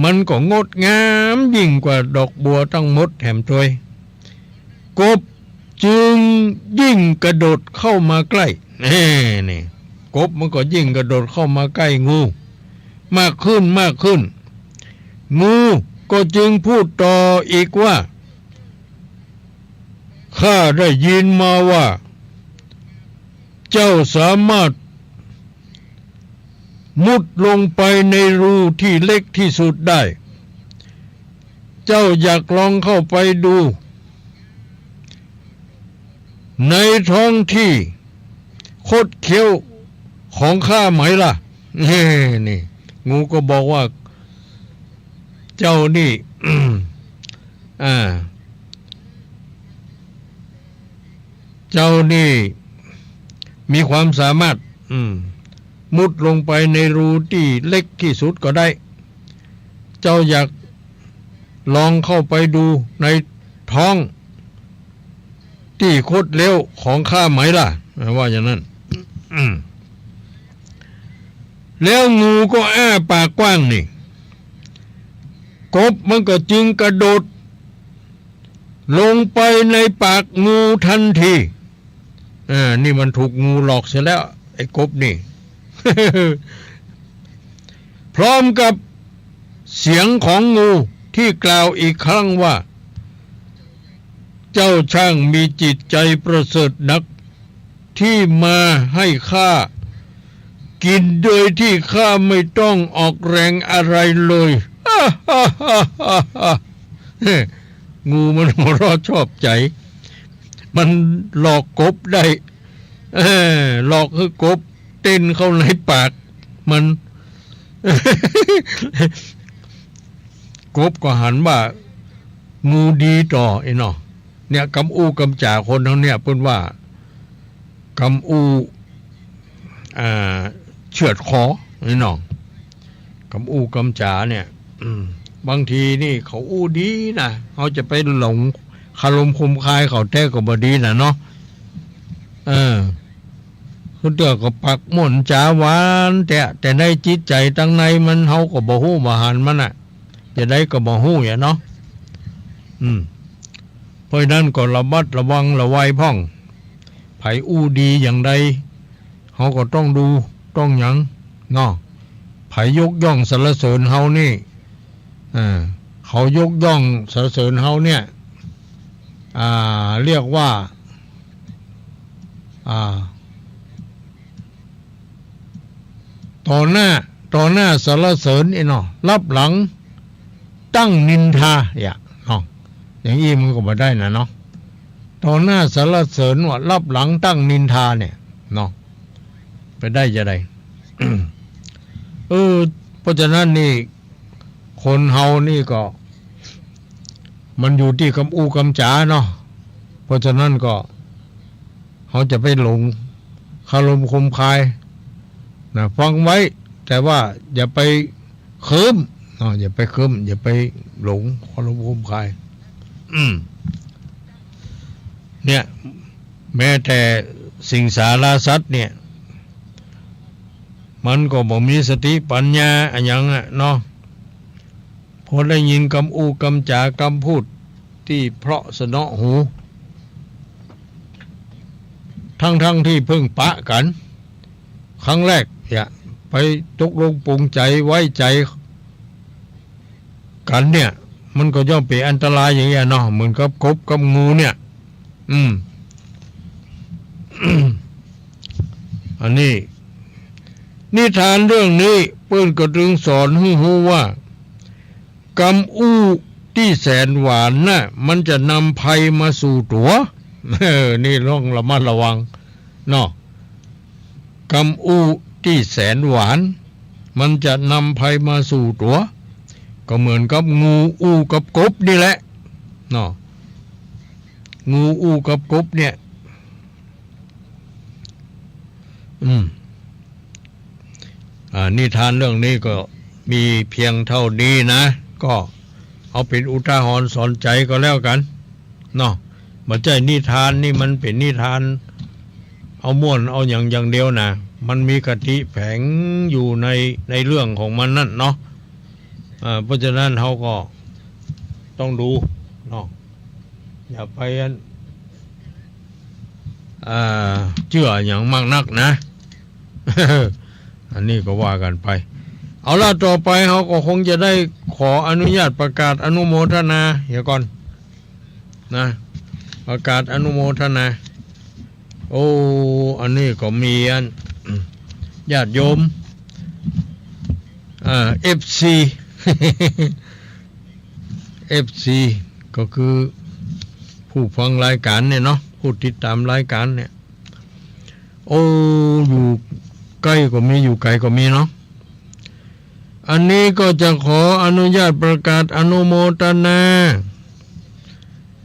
มันก็งดงามยิ่งกว่าดอกบัวทั้งหมดแถมถ้วยกบจึงยิ่งกระโดดเข้ามาใกล้นี่กบมันก็ยิ่งกระโดดเข้ามาใกล้งูมากขึ้นมากขึ้นงูก็จึงพูดต่ออีกว่าข้าได้ยินมาว่าเจ้าสามารถมุดลงไปในรูที่เล็กที่สุดได้เจ้าอยากลองเข้าไปดูในท้องที่คดเคี้ยวของข้าไหมล่ะนี่งูก็บอกว่าเจ้านี่ เจ้านี่มีความสามารถมุดลงไปในรูที่เล็กที่สุดก็ได้เจ้าอยากลองเข้าไปดูในท้องที่คดเลี้ยวของข้าไหมล่ะว่าอย่างนั้น แล้วงูก็อ้าปากกว้างนี่กบมันก็จึงกระโดดลงไปในปากงูทันทีนี่มันถูกงูหลอกเสียแล้วไอ้กบนี่ พร้อมกับเสียงของงูที่กล่าวอีกครั้งว่าเจ้าช่างมีจิตใจประเสริฐนักที่มาให้ข้ากินโดยที่ข้าไม่ต้องออกแรงอะไรเลย งูมันหัวเราะชอบใจมันหลอกกบได้หลอกให้กบเต้นเข้าในปากมัน กบก็หันว่างูดีต่อไอ้เนาะเนี่ยกำอูกำจ่าคนทั้งเนี่ยเพิ่นว่ากำอูเฉือดคอไอ้น้องกำอูกำจ่าเนี่ยบางทีนี่เขาอู้ดีนะเขาจะไปหลงคารมคมคายเขาแท้ก็บ่ดีนะเนาะคุณเตือก็ปักม่นจ๋าหวานแต่ในจิตใจตั้งในมันเฮาก็บ่ฮู้บ่หันมันน่ะจะได้ก็บ่ฮู้อย่าเนาะเพราะนั้นก็ระมัดระวังระวัยพ่องไผอู้ดีอย่างใดเฮาก็ต้องดูต้องหยังเนาะไผยกย่องสรรเสริญเฮานี่เขายกย่องสรรเสริญเฮาเนี่ยเรียกว่าต่อหน้าสรรเสริญไอ้เนาะรับหลังตั้งนินทาเนาะอย่างนี้มันก็บ่ได้นะเนาะต่อหน้าสรรเสริญว่ารับหลังตั้งนินทาเนี่ยเนาะไปได้จะได้ เพราะฉะนั้นนี่คนเฮานี่ก็มันอยู่ที่คำอู้คำจ๋าเนาะเพราะฉะนั้นก็เขาจะไปหลงคารมคมคายนะฟังไว้แต่ว่าอย่าไปเคิมอย่าไปเคิมอย่าไปหลงคารมคมคายเนี่ยแม้แต่สิ่งสารสัตว์เนี่ยมันก็บ่มีสติปัญญาอะไรอย่างเนาะพอได้ยินคำอู้คำจากำพูดที่เพราะสนอหูทั้งที่เพิ่งปะกันครั้งแรกไปตกลงปรุงใจไว้ใจกันเนี่ยมันก็ย่อมเป็นอันตรายอย่างเงี้ยเนาะเหมือนกับกบกับงูเนี่ยอันนี้ นิทานเรื่องนี้เปิ้นก็ถึงสอนให้รู้ว่ากำอู้ที่แสนหวานน่ะมันจะนำภัยมาสู่ตัวนี่ต้องระมัดระวังเนาะกำอู้ที่แสนหวานมันจะนำภัยมาสู่ตัวก็เหมือนกับงูอู้กับกบนี่แหละเนาะงูอู้กับกบเนี่ยนิทานเรื่องนี้ก็มีเพียงเท่านี้นะก็เอาเป็นอุทาหรณ์สอนใจก็แล้วกันเนาะมันใจนิทานนี่มันเป็นนิทานเอาม่วนเอาอย่างเดียวนะมันมีคติแฝงอยู่ในเรื่องของมันนั่นเนาะเพราะฉะนั้นเขาก็ต้องดูเนาะอย่าไปเชื่ออย่างมากนักนะ อันนี้ก็ว่ากันไปเอาล่ะต่อไปเขาก็คงจะได้ขออนุญาตประกาศอนุโมทนาเดี๋ยวก่อนนะประกาศอนุโมทนาอันนี้ก็มีญาติโยมFC FC ก็คือผู้ฟังรายการเนี่ยเนาะผู้ติดตามรายการเนี่ยอยู่ใกล้ก็มีอยู่ไกลก็มีเนาะอันนี้ก็จะขออนุญาตประกาศอนุโมทนา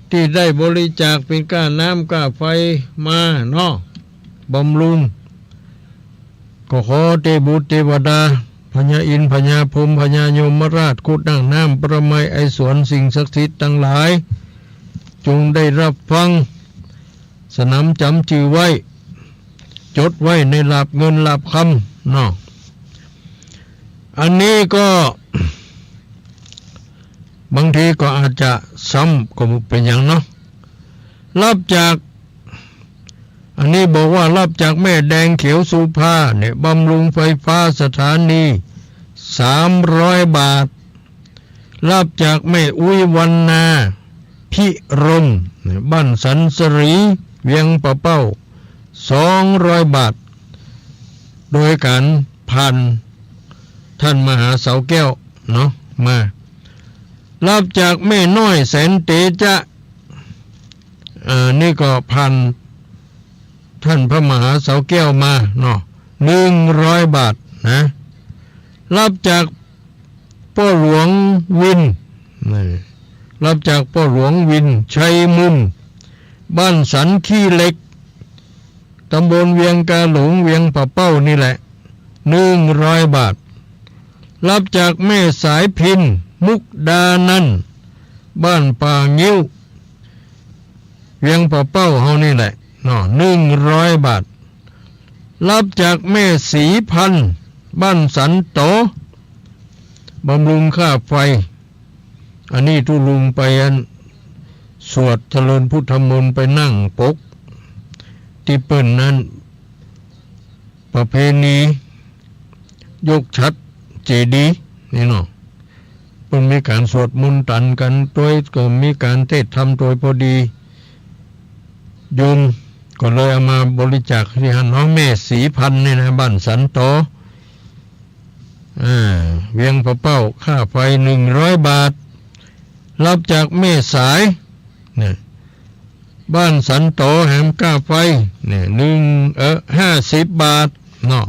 ที่ได้บริจาคเป็นค่าน้ำค่าไฟมาเนาะบำรุงก็ขอเทบุตรเทวดาพญาอินทร์พญาพรหมพญายมราชคุดนั่งน้ำประไมไอสวนสิ่งศักดิ์สิทธิ์ทั้งหลายจงได้รับฟังสนำจำชื่อไว้จดไว้ในหลับเงินหลับคำเนาะอันนี้ก็ บางทีก็อาจจะซ้ำก็เป็นอย่างเนาะรับจากอันนี้บอกว่ารับจากแม่แดงเขียวสุภาเนี่ยบำรุงไฟฟ้าสถานี300 บาทรับจากแม่อุ้ยวรรณาพิรมบ้านสันสรีเวียงปะเป้า200 บาทโดยการผ่านท่านมหาเสาแก้วเนาะมารับจากแม่น้อยแสนเตจะนี่ก็ผ่านท่านพระมหาเสาแก้วมาเนาะ100 บาทนะรับจากพ่อหลวงวินรับจากพ่อหลวงวินชัยมุนบ้านสันขี้เหล็กตำบลเวียงกาหลงเวียงปะเป้านี่แหละ100 บาทรับจากแม่สายพินมุกดานันบ้านป่างิ้วเวียงปะเป้าเฮานี่แหละเนาะ100 บาทรับจากแม่สีพันบ้านสันโตบำรุงค่าไฟอันนี้ทุลุงไปสวดเจริญพุทธมนต์ไปนั่งปกที่เปิ้นนั้นประเพณียกชัดเจดีย์นี่เนาะเปิ้นมีการสวดมนต์ตันกันโดยก็มีการเทศน์ธรรมโดยพอดีโยมก็เลยเอามาบริจาคที่น้องแม่สีพันนี่นะบ้านสันโตเวียงปะเป้าค่าไฟ100 บาทรับจากแม่สายเนี่ยบ้านสันโตแหมค่าไฟเนี่ย50 บาทเนาะ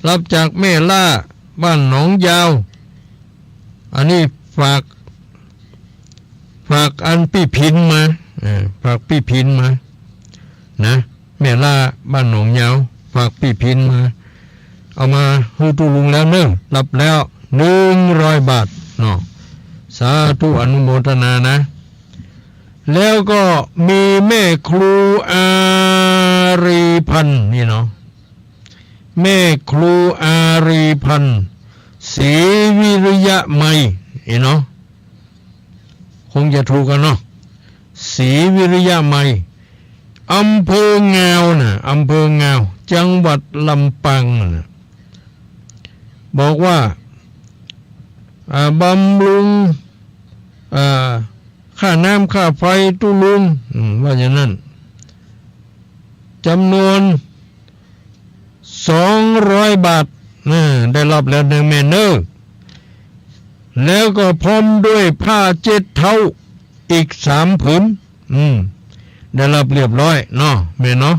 รับจากแม่ล่าบ้านหนองยาวอันนี้ฝากอันพี่พินมาฝากพี่พินมานะแม่ล่าบ้านหนองยาวฝากพี่พินมาเอามาฮู้ตุลุงแล้วเนิ่งรับแล้ว100 บาทเนาะสาธุอนุโมทนานะแล้วก็มีแม่ครูอารีพันธ์นี่เนาะแม่ครูอารีพันธ์ศรีวิริยะไมยเนาะคงจะถูกกันเนาะศรีวิริยะไมยอำเภองาวนะอำเภองาวจังหวัดลำปางนะบอกว่าบำรุงค่าน้ำค่าไฟตุลุงว่าอย่างนั้นจำนวน200 บาท ได้รับแล้วหนึ่งแม่เนอร์แล้วก็พร้อมด้วยผ้าเจ็ดเท้าอีก3 ผืนได้รับเรียบร้อยเนาะแม่เนาะ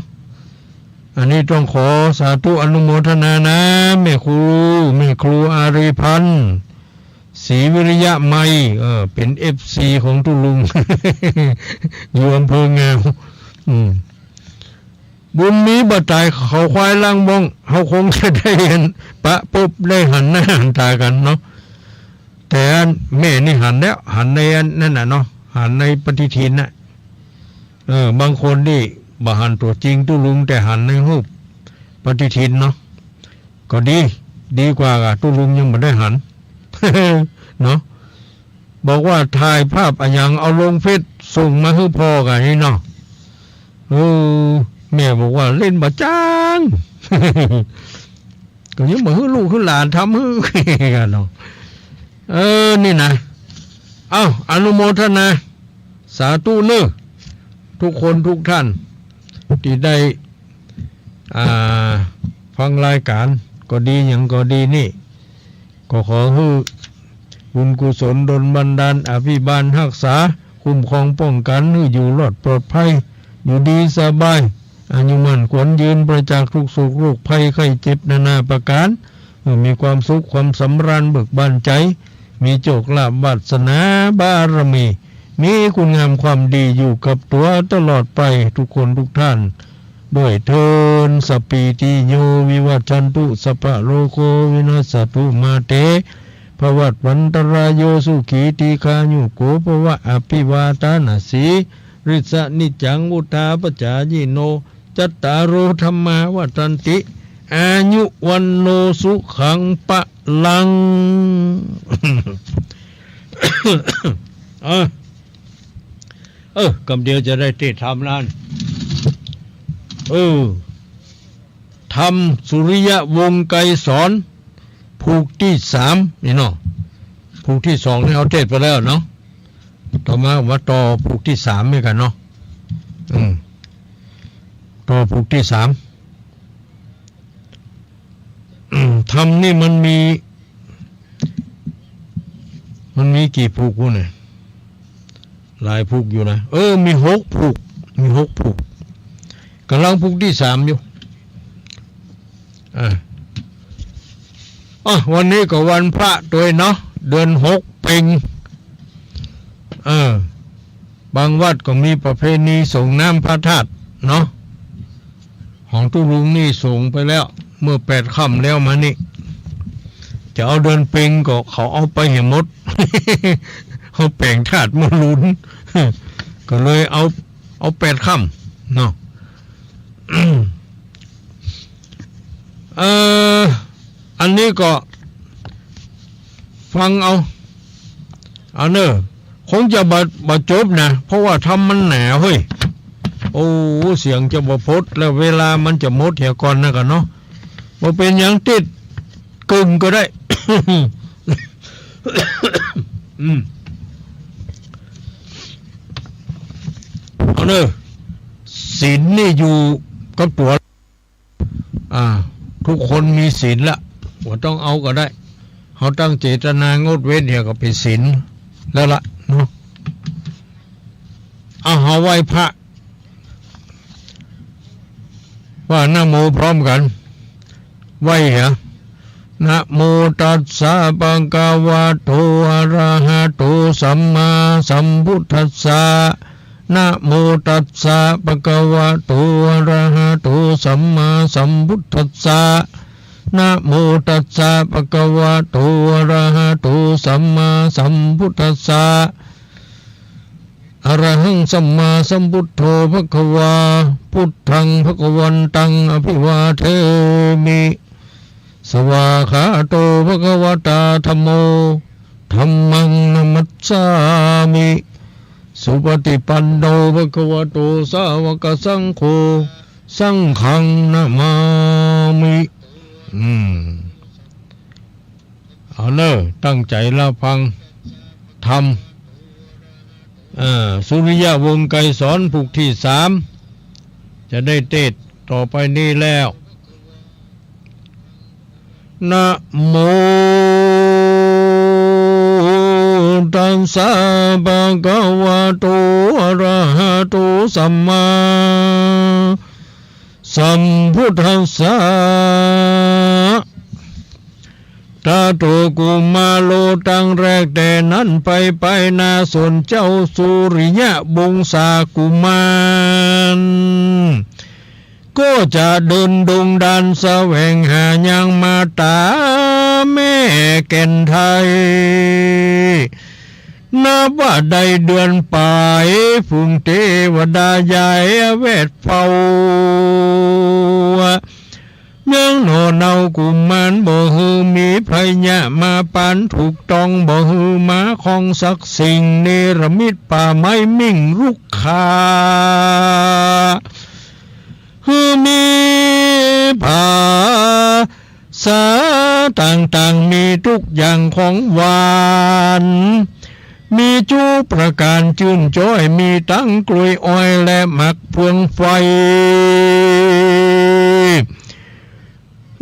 อันนี้ต้องขอสาธุอนุโมทนานะแม่ครูอารีพันธ์ศรีวิริยะไมเป็น FC ของตุลุง อยู่อำเภองาวบุญนี้บ่ตายเขาควายล่างบงเขาคงจะได้เห็นปะปุ๊บได้หันหน้าหันตากันเนาะแต่แม่นี่หันแล้วหันในนั่นน่ะเนาะหันในปฏิทินน่ะบางคนนี่บ่หันตัวจริงตุลุงแต่หันในรูปปฏิทินเนาะก็ดีกว่าตุลุงยังไม่ได้หัน เนาะบอกว่าถ่ายภาพอย่างเอาลงเฟซส่งมาให้พ่อกันนี่เนาะแม่บอกว่าเล่นบ่จ้าง ก็ยังบ่ให้ลูกให้หลานทำให้กันเนาะนี่นะอนุโมทนาสาธุเนอะทุกคนทุกท่านที่ได้ฟังรายการก็ดีอย่างก็ดีนี่ก็ขอให้บุญกุศลดลบันดาลอภิบาลรักษาคุ้มครองป้องกันให้อยู่รอดปลอดภัยอยู่ดีสบายอายุมั่นขวัญยืนประจากทุกโศกโรคภัยไข้เจ็บนานาประการมีความสุขความสำราญเบิกบานใจมีโชคลาภวาสนาบารมีมีคุณงามความดีอยู่กับตัวตลอดไปทุกคนทุกท่านด้วยเทินสปีติโยวิวัชชันตุสัพพะโลโกวินัสสตุมาเตภวัตวันตรายโยสุขีติคายุโกภวะอภิวาทานาสีริสนิจังอุทาปจายิโนจัตตารโอธรรมาวัฏันติอายุวันโนสุขังปะลัง กำเดียวจะได้เทศทำนานทำสุริยะวงไกรสอนผูกที่3นี่เนาะผูกที่2นี่เขาเทศไปแล้วเนาะต่อมาต่อผูกที่3นี่กันเนาะต่อผูกที่3ทำนี่มันมีกี่ผูกเนี่ยหลายผูกอยู่นะมี6ผูกกำลังผูกที่3อยู่วันนี้ก็วันพระตัวเนาะเดือน6เพ็งบางวัดก็มีประเพณีส่งน้ำพระธาตุเนาะของตุลุงนี่ส่งไปแล้วเมื่อ8 ค่ำแล้วมานี่จะเอาเดือนเพ็งก็เขาเอาไปเห็นหมด เขาแปลงธาตุมาลุ้น ก็เลยเอา8 ค่ำเนาะ อันนี้ก็ฟังเอาเนอะคงจะบ่จบนะเพราะว่าทำมันหนาเฮ้ยเสียงจะบ่พดแล้วเวลามันจะหมดเหี่ยก่อนนะกันเนาะบ่เป็นอย่างติดกึ่งก็ได้ เอาเนอะศีลนี่อยู่กับตัวทุกคนมีศีลละว่าต้องเอาก็ได้เขาตั้งเจตนางดเว้นเหี่ยก็เป็นศีลแล้วละเนาะเอาไหว้พระว่านะโมพร้อมกันไหว้เหรอนะโมตัสสะภะคะวะโตอะระหะโตสัมมาสัมพุทธัสสะนะโมตัสสะภะคะวะโตอะระหะโตสัมมาสัมพุทธัสสะนะโมตัสสะภะคะวะโตอะระหะโตสัมมาสัมพุทธัสสะอะระหังสัมมาสัมพุทโธภะคะวาพุทธังภะคะวันตังอภิวาเทมิสวาขาโตภะคะวะตาธัมโมธัมมังนะมัสสามิสุปฏิปันโนภะคะวะโตสาวกสังโฆสังฆังนะมามิเอาเนอะตั้งใจละฟังธรรมสุริยะวงไกรสอนผูกที่3จะได้เทศต่อไปนี้แล้ว นะโมตัสสะภะคะวะโตอะระหะโตสัมมาสัมพุทธัสสะตาโตกุมาโลตั้งแรกแต่นั้นไปนาส่วนเจ้าสุริยะบงสากุมารก็จะเดินดงดันแสวงหายังมาตาแม่แก่นไทยนับว่าได้เดือนปลายฝูงเทวดาใหญ่เวทเฝ้ายังโนเนากุมารบ่ฮือมีพญามาปานถูกต้องบ่ฮือมาของศักดิ์สิ่งเนรมิตป่าไม้มิ่งรุกคาฮือมีภาษาต่างๆมีทุกอย่างของหวานมีจูประการจื่นจ้อยมีตั้งกล้วยอ้อยและหมักพวงไฟ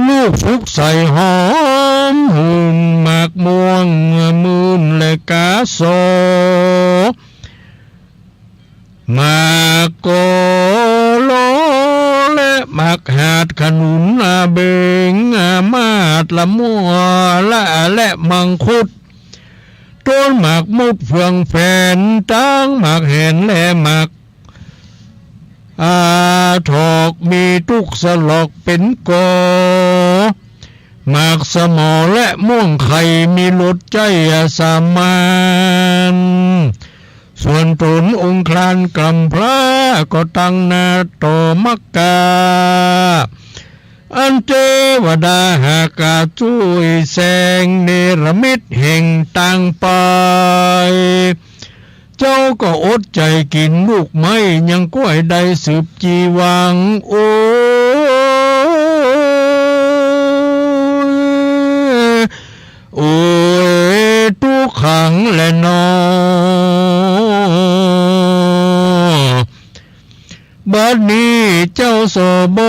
ลูกฟุกใส่หอมหุ่นหมากม่วงมื่นและกาโซหมากโกโลและหมากหาดขนุนเบงมาดละมัวและมังคุดต้นหมากมุดเฟืองแผ่นตั้งหมากแห่นและหมากถอกมีทุกสลอกเป็นกอหมากสมอและม่วงไข่มีรสใจสามานส่วนตนองค์คลานกำพระก็ตั้งนาโตมักกาอันเทวดาหากาช่วยแสงเนรมิตแห่งต่างไปเจ้าก็อดใจกินลูกไม้ยังก้อยได้สืบจีวังโอ้ยทุกขังและนอบัดนี้เจ้าโสบ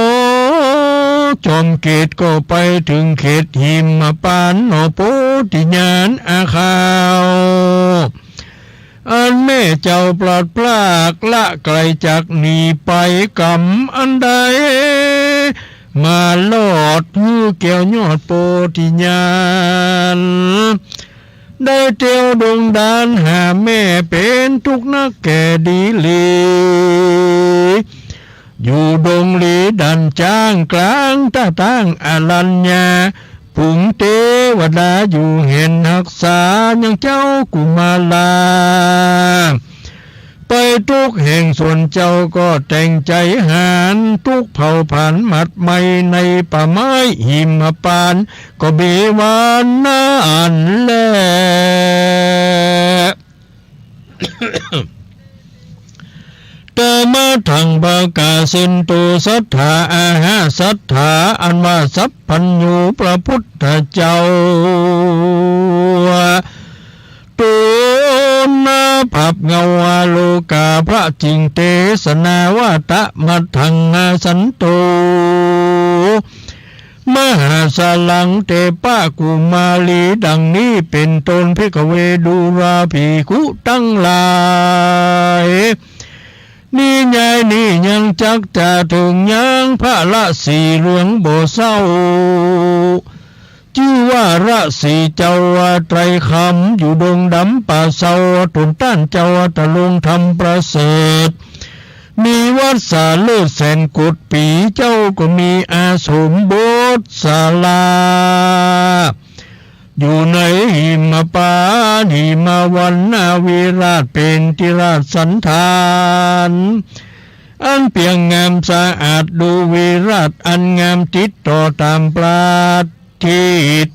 จอมเกตก็ไปถึงเขตหิมปานโนโปติญาณอาคาวอันแม่เจ้าปลอดพลากละไกลจากหนีไปกรรมอันใดมาลอดหูแก้วยอดโปติญาณได้เที่ยวดงดานหาแม่เป็นทุกนักแก่ดีลีอยู่ดงลีดันจ้างกลางตาตั้งอรัญญาผุงเทวดาอยู่เห็นหักษายังเจ้ากุมาลาไปทุกแห่งส่วนเจ้าก็แต่งใจหารทุกเผ่าผ่านมัดไม่ในป่าไม้หิมปานก็เบวานนานแล เตมาทังบากาสินตุสัทธาอาหาสัทธาอันว่าสัพพัญญูพระพุทธเจ้าตุนาภับเงาวาโลกาพระจิงเตสนาวาตะมัทังอาสันโตมหาสลังเตปะกุมาลีดังนี้เป็นตนภิกขเวดูราภิกขุตั้งหลายนี่ไงนี่ยังจักจะถึงยังพระละสีเหลืองโบเศร้าชื่อว่าระสีเจ้าไตรคำอยู่ดงดำป่าเศร้าตุนต้านเจ้าตะลงทำประเสริฐมีวัดสาเลิศแสนกุดปีเจ้าก็มีอาสมโบสถ์ศาลาอยู่ในหิมปานหิมวันนาวิราชเป็นที่ราชสันธานอันเปียงงามสะอาดดูวิราชอันงามติดต่อตามปราทิต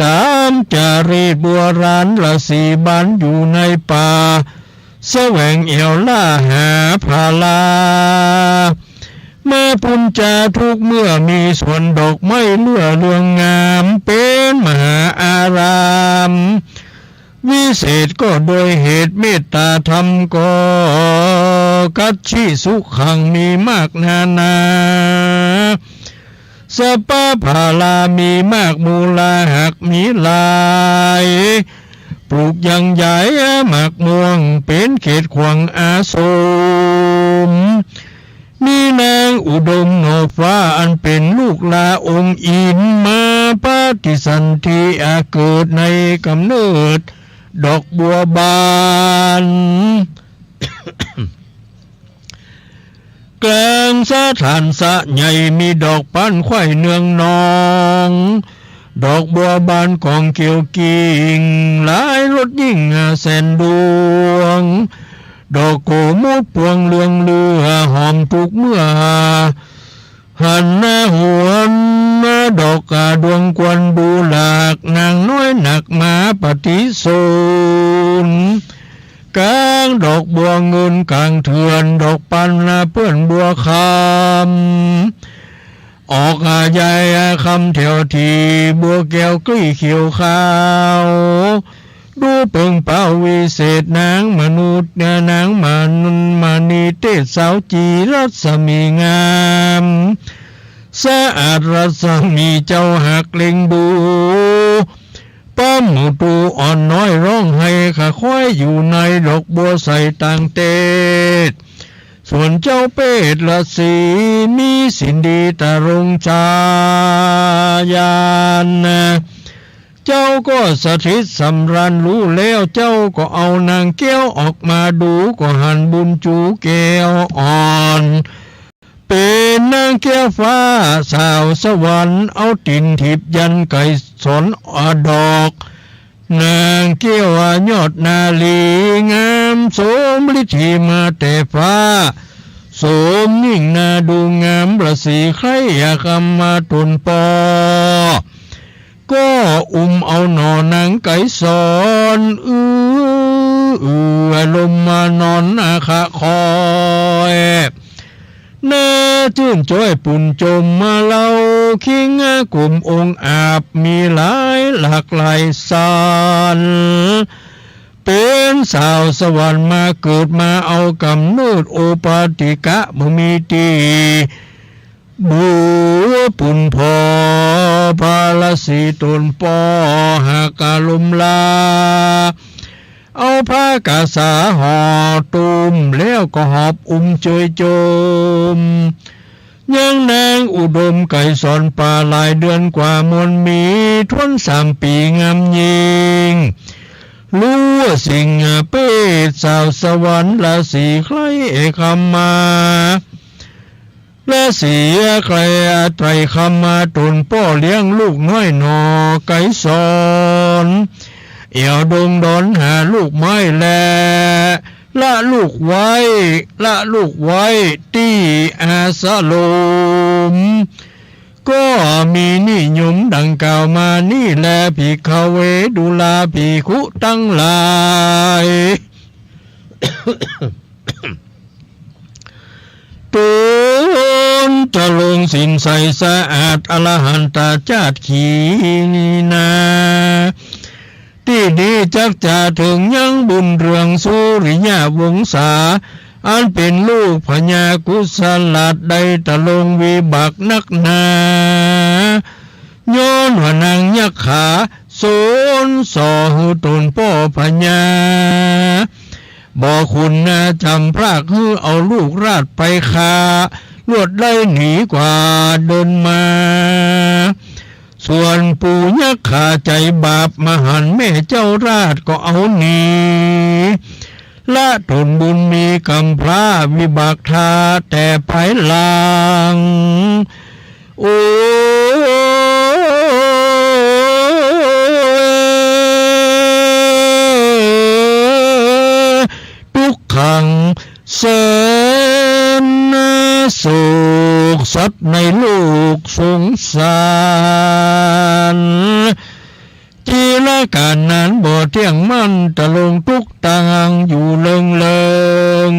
ตามจารีตบัวรานละสีบ้านอยู่ในป่าแสวงเอวล่าหาพาลาเมื่อพุนจาทุกเมื่อมีส่วนดอกไม้เลื่อเรืองงามเป็นมหาอารามวิเศษก็โดยเหตุเมตตาธรรมก็กัจฉิสุขังมีมากนานา สปาพาลามีมากมูลาหักมีลายปลูกยังใหญ่หมากม่วงเป็นเขตขวางอาสมมีนางอุดมโนฟ้าอันเป็นลูกลาองค์อินมาปฏิสันธิเกิดในกำเนิดดอกบัวบานกลางสะถานสะใหญ่มีดอกปันไข่เนืองนองดอกบัวบานของเกี่ยวกิ่งหลายรถยิ่งแสนดวงดอกโกมุดพวงเลืองเลือหอมทุกเมื่อหันหน้าหวนดอกกาดวงกวนบูหลากนางน้อยหนักมาปฏิโซนกลางดอกบัวเงินกลางเถื่อนดอกปันเพื่อนบัวคำออกใหญ่คำแถวทีบัวแก้วกลี้เขียวขาวดูเปิงเป่าวิเศษนางมนุษย์นางมนุษย์มณีเตศสาวจีรัศมีงามสะอาดรัศมีเจ้าหักเล็งดูป้อมหมูตูอ่อนน้อยร้องให้ข้าค่อยอยู่ในดอกบัวใสต่างเตศส่วนเจ้าเป็ดละสีมีสินดีตารงชายานเจ้าก็สถิตสำรันรู้แล้วเจ้าก็เอานางแก้วออกมาดูก็หันบุญจูแก้วอ่อนเป็นนางแก้วฟ้าสาวสวรรค์เอาตินทิพยันไก่สนดอกนางแก้วยอดนาลีงามสมฤทธิมาแต่ฟ้าสมยิ่งนาดูงามประสีใครอยากมาตุนปอก็เอาหนอนางไก่สอนลมมานอนขาคอยน่าชื่นจ้อยปุ่นจมมาเล่าคิงกลุ่มองค์อาบมีหลายหลากหลายสารเป็นสาวสวรรค์มาเกิดมาเอากำเนิดโอปาติกะบ่มีตีบัวปุ่นพอพาลสีตนปอหากาลุมลาเอาผ้ากาสาห่อตุมแล้วก็หอบเจยโจมยังนางอุดมไก่สอนป่าหลายเดือนกว่ามนมีทวน3 ปีงามยิงรู้ว่าสิ่งเป็ดสาวสวรรค์ละสีใครคำมาและเสียใครไตรคำมาตุนป้อเลี้ยงลูกน้อยหนอไก่สอนเอี่ยวดงดอนหาลูกไม้แลละลูกไว้ที่อาสาลมก็มีนิยมดังกล่าวมานี่แลผีเขาเวดูลาผีคุตั้งหลายตูนจะลงสินใสสะอาดอรหันตาจาดขีนาที่นี้จักจะถึงยังบุญเรืองสุริยะวงศาอันเป็นลูกพญากุศลาดใดตะลงวิบักนักนาย้อนว่านางยักขาโซนสอหือตนพ่อพญาบ่คุณจำพรากหือเอาลูกราดไปคาลวดได้หนีกว่าเดินมาส่วนปู่ยักษ์ขาใจบาปมหันแม่เจ้าราชก็เอาหนีละตนบุญมีกำพร้าวิบากทาแต่ภายหลังโอ้ทุกขังเสนโศกสัตว์ในโลกสงสารจีละการนั้นบ่เที่ยงมันตะลงทุกต่างอยู่เลิง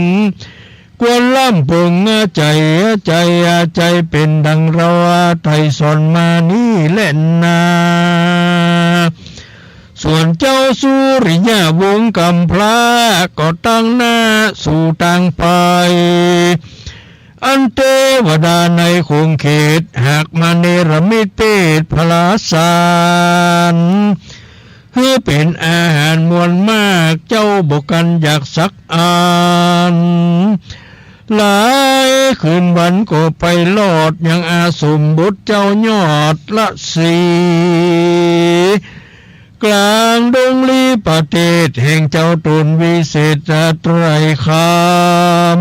กวนล่ำเพิงใจเป็นดังเราไทยสอนมานี่แหละนาส่วนเจ้าสุริยะวงศ์กำพร้าก็ตั้งหน้าสู่ทางไป อันเทวดาในคงเขตหากมาเนรมิตเปตพลาสารเพื่อเป็นอาหารมวลมากเจ้าบกันอยากสักอ่านหลายคืนวันก็ไปลอดยังอาสมบุตรเจ้ายอดละสีกลางดงลีประเทศแห่งเจ้าตนวิเศษไตรคาม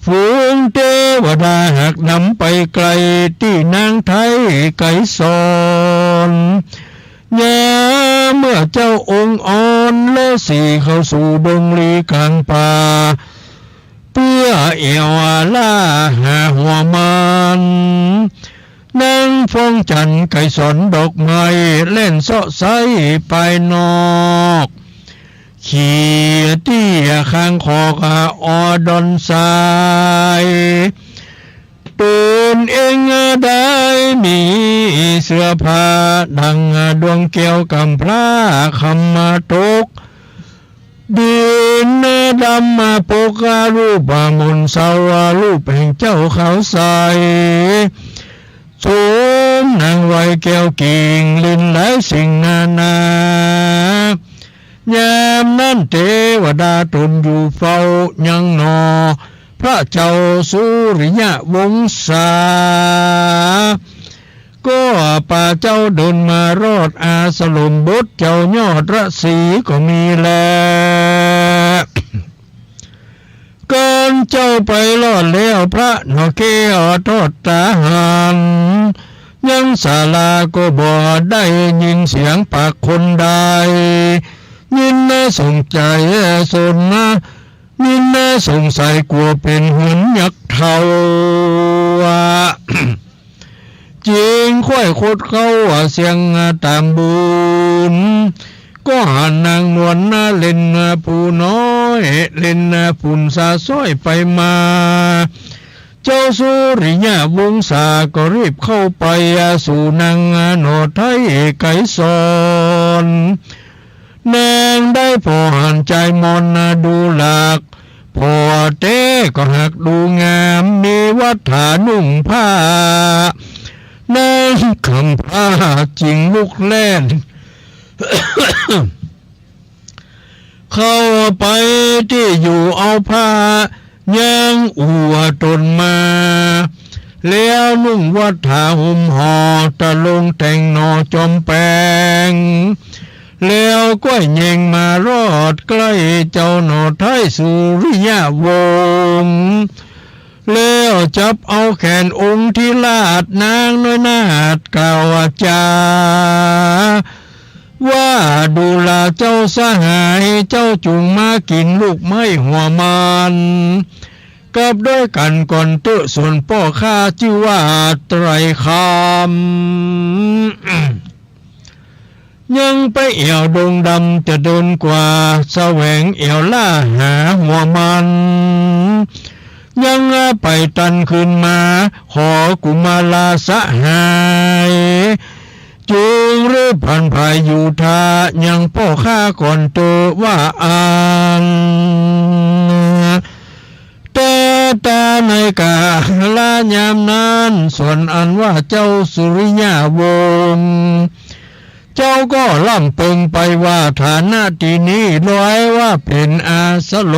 ฝูงเทวดาหากนำไปไกลที่นางไทยไก่สอนยาเมื่อเจ้าองค์อ่อนและสีเข้าสู่ดงลีกลางป่าเพื่อเอวล่าหาหัวมันนางฟองจันไก่สอนดอกไม้เล่นเสาะไซไปนอกขี่เตี้ยข้างคอกอดอนสายตื่นเองได้มีเสื้อผ้าดังดวงแก้วกำพร้าคำมาตกดินดำมาปกรูปมนต์สาวรูปแห่งเจ้าเขาใสสมนางไว้แก้วกิ่งลินหลายสิ่งนานายามนั้นเทวดาตนอยู่เฝ้ายังนอพระเจ้าสุริยวงศาก็ป่าเจ้าเดินมารอดอาสลมบุตรเจ้ายอดระสีก็มีแล้วก่อนเจ้าไปรอดแล้วพระนอเกอทอดตาหันยังศาลาก็บ่ได้ยินเสียงปากคนใดยินสงใจสนยินสงสัยกลัวเป็นหุ่นยักษ์เทาจริงค่อยโคตรเข้าเสียงตามบุญก็หันนางนวลเล่นผู้น้อยเล่นฝุ่นสาซ้อยไปมาเจ้าสุริยวงศาก็รีบเข้าไปสู่นางโนไทยไก่สอนนางได้พอหันใจมนดูหลักพอเต้ก็หักดูงามมีวัฏฐานุ่งผ้านางคำผ้าจริงลุกแล่น เข้าไปที่อยู่เอาผ้ายังอัวตนมาแล้วนุ่งวัฏฐาห่มห่อตะลงแต่งนอจอมแปงแล้วก็เย่งมารอดใกล้เจ้าหนอไทยสุริยวงศ์แล้วจับเอาแขนองค์ที่ลาดนางน้อยนาดกล่าวจาว่าดูลาเจ้าสหายเจ้าจุงมากินลูกไม้หัวมันกับด้วยกันก่อนเตอะส่วนพ่อข้าชื่อว่าไตรคามยังไปเอี่ยวดงดำจะเดินกว่าแสวงเอี่ยวล่าหาหัวมันยังไปตันขึ้นมาขอกุมาลาสหายจึงหรือพันภายอยู่ทายังพ่อข้าก่อนเตอว่าอ่านแต่ตาในกาลายามนั้นส่วนอันว่าเจ้าสุริยวงศ์เจ้าก็ล่ำเปิงไปว่าฐานะที่นี้ร้อยว่าเป็นอาสล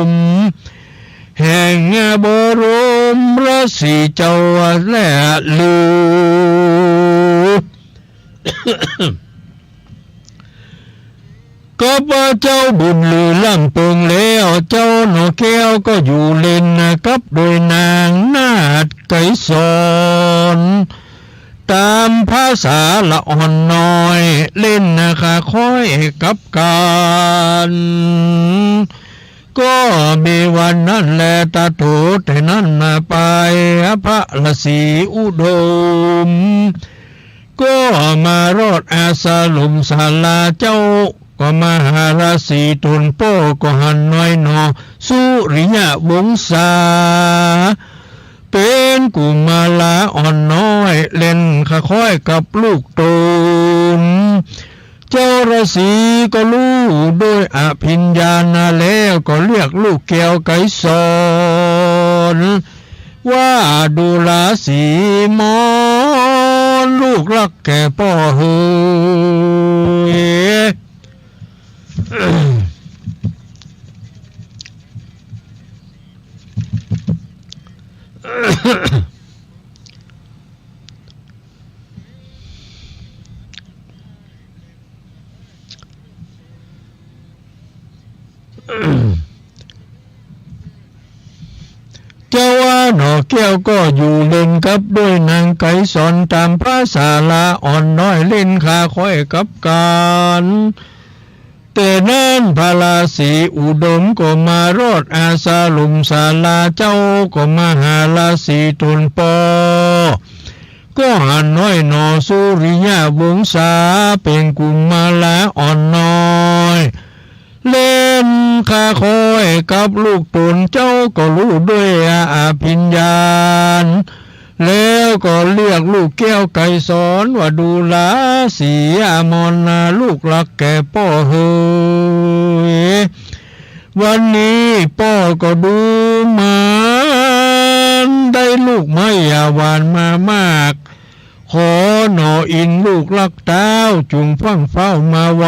มแห่งบรมราศีเจ้าและลือ ก็ว่าเจ้าบุญลือล่ำเปิงแล้วเจ้าหนอแก้วก็อยู่เล่นกับโดยนางนาดไก่สอนตามภาษาละอ่อนน้อยเล่นค่อยกับกันก็มีวันนั้นแลตาโตแต่นั้นไปพระฤาษีอุดมก็มารอดอาสาลุมศาลาเจ้าก็มหาราศีตุนโป้ก็หันน้อยนอสุริยวงศาเป็นกุมาลาอ่อนน้อยเล่นค่อยกับลูกตุนเจ้าราศีก็รู้ด้วยอภิญญาณแล้วก็เรียกลูกแก้วไก่สอน นว่าดูลาสีมอนลูกรักแก่พ่อเฮยเจ้าว่าหนอแก้วก็อยู่เล่นกับด้วยนางไก่สอนตามพระศาลาอ่อนน้อยเล่นขาค่อยกับการแต่นั่นพระราศีอุดมก็มารอดอาสาลุมศาลาเจ้าก็มาหาราศีตุนปอก็หันน้อยหนอสุริยะวงศาเป็นกุมมาลาอ่อนน้อยเล่นข้าคอยกับลูกตนเจ้าก็รู้ด้วยอภิญญาณแล้วก็เรียกลูกแก้วไก่สอนว่าดูลาสีอมรนาลูกรักแก่พ่อเฮยวันนี้พ่อก็ดูมันได้ลูกไม้ยาหวานมามากขอหนออินลูกรักเต้าจุงฟังเฝ้ามาไว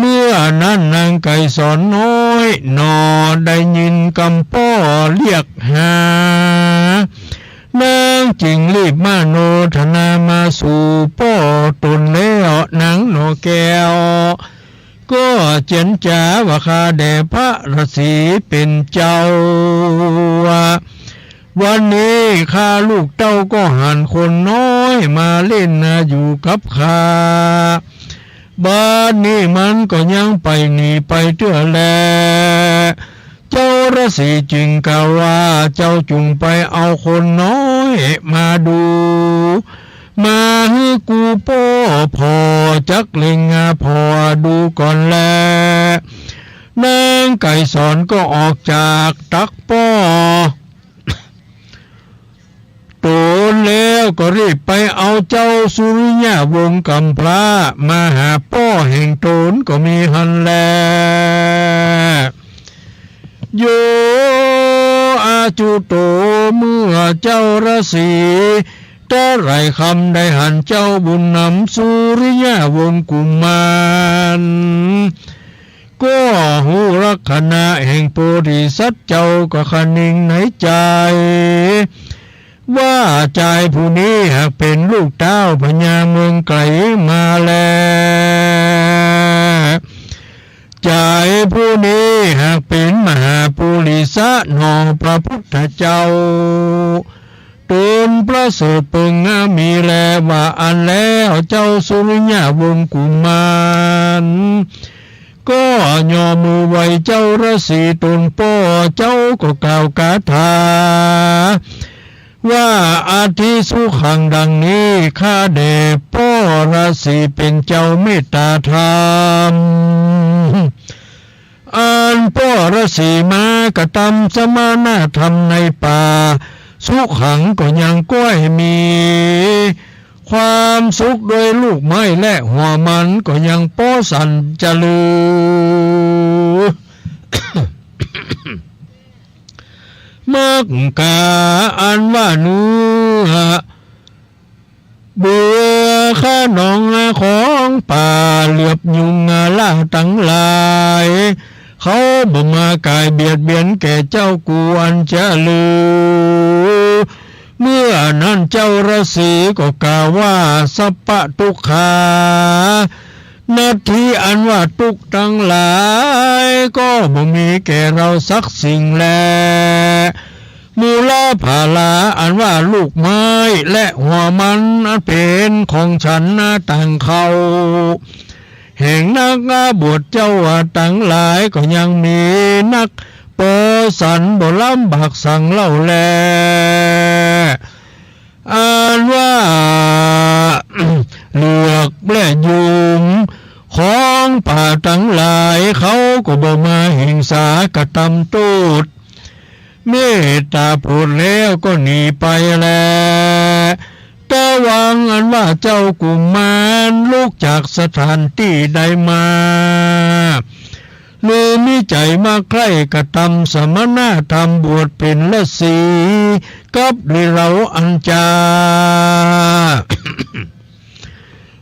เมื่อนั้นนางไก่สอนน้อยนอได้ยินกำป้อเรียกหานางจึงรีบมาโนทนามาสู่ป้อตนแล้วนางหนอแก้วก็เจนจ๋าว่าข้าแด่พระฤาษีเป็นเจ้าวันนี้ข้าลูกเต้าก็หันคนน้อยมาเล่นอยู่กับข้าบ้านนี้มันก็ยังไปหนีไปเตื้อแลเจ้าฤาษีจึงกล่าวว่าเจ้าจุงไปเอาคนน้อยมาดูมาให้กูพ่อพอจักเล็งพอดูก่อนแลนางไก่สอนก็ออกจากตักป้อโตนแล้วก็รีบไปเอาเจ้าสุริยะวงศ์กำพร้ามาหาป้อแห่งโตนก็มีหันแลโยอาจุโตเมื่อเจ้าฤาษีแต่ไรคำได้หันเจ้าบุญนำสุริยะวงศ์กุมารก็หูลักษณะแห่งโพธิสัตว์เจ้าก็คนิ่งในใจว่าใจผู้นี้หากเป็นลูกเต้าพญาเมืองไกลมาแล้วใจผู้นี้หากเป็นมหาปุริสะนอพระพุทธเจ้าตนประเสริฐเปิงมีแลว่าอันแล้วเจ้าสุริยะวงศ์กุมารก็ย่อมือไว้เจ้าฤาษีตนป้อเจ้าก็กล่าวคาถาว่าอาทิสุขังดังนี้ข้าแด่พ่อฤาษีเป็นเจ้าเมตตาธรรมอันพ่อฤาษีมากระทำสมานาธรรมในป่าสุขังก็ยังก้อยมีความสุขโดยลูกไม้และหัวมันก็ยังป้อสันจลือ มักกาอันว่าเนื้อเบื่อข้าหนองของป่าเหลือบยุงล่าตั้งหลายเขาบ่มากายเบียดเบียนแก่เจ้ากวนจะลือเมื่อนั้นเจ้าฤาษีก็กล่าวว่าสัพพะทุกขานาทีอันว่าทุกทั้งหลายก็บ่มีแก่เราสักสิ่งแลมูลภาลาอันว่าลูกไม้และหัวมันอันเป็นของฉันต่างเขาแห่งนักบวชเจ้าทั้งหลายก็ยังมีนักโปสันบ่ลำบากสั่งเล่าแลอันว่าเลือกและยุงของป่าทั้งหลายเขาก็บ่มาหิงสากระทำตูดเมตตาโปรดแล้วก็หนีไปแล้วแต่หวังอันว่าเจ้ากุมารลูกจากสถานที่ใดมา หรือมีใจมาใคร่กระทำสมณธรรมบวชเป็นฤาษีกับด้วยเราอัญจา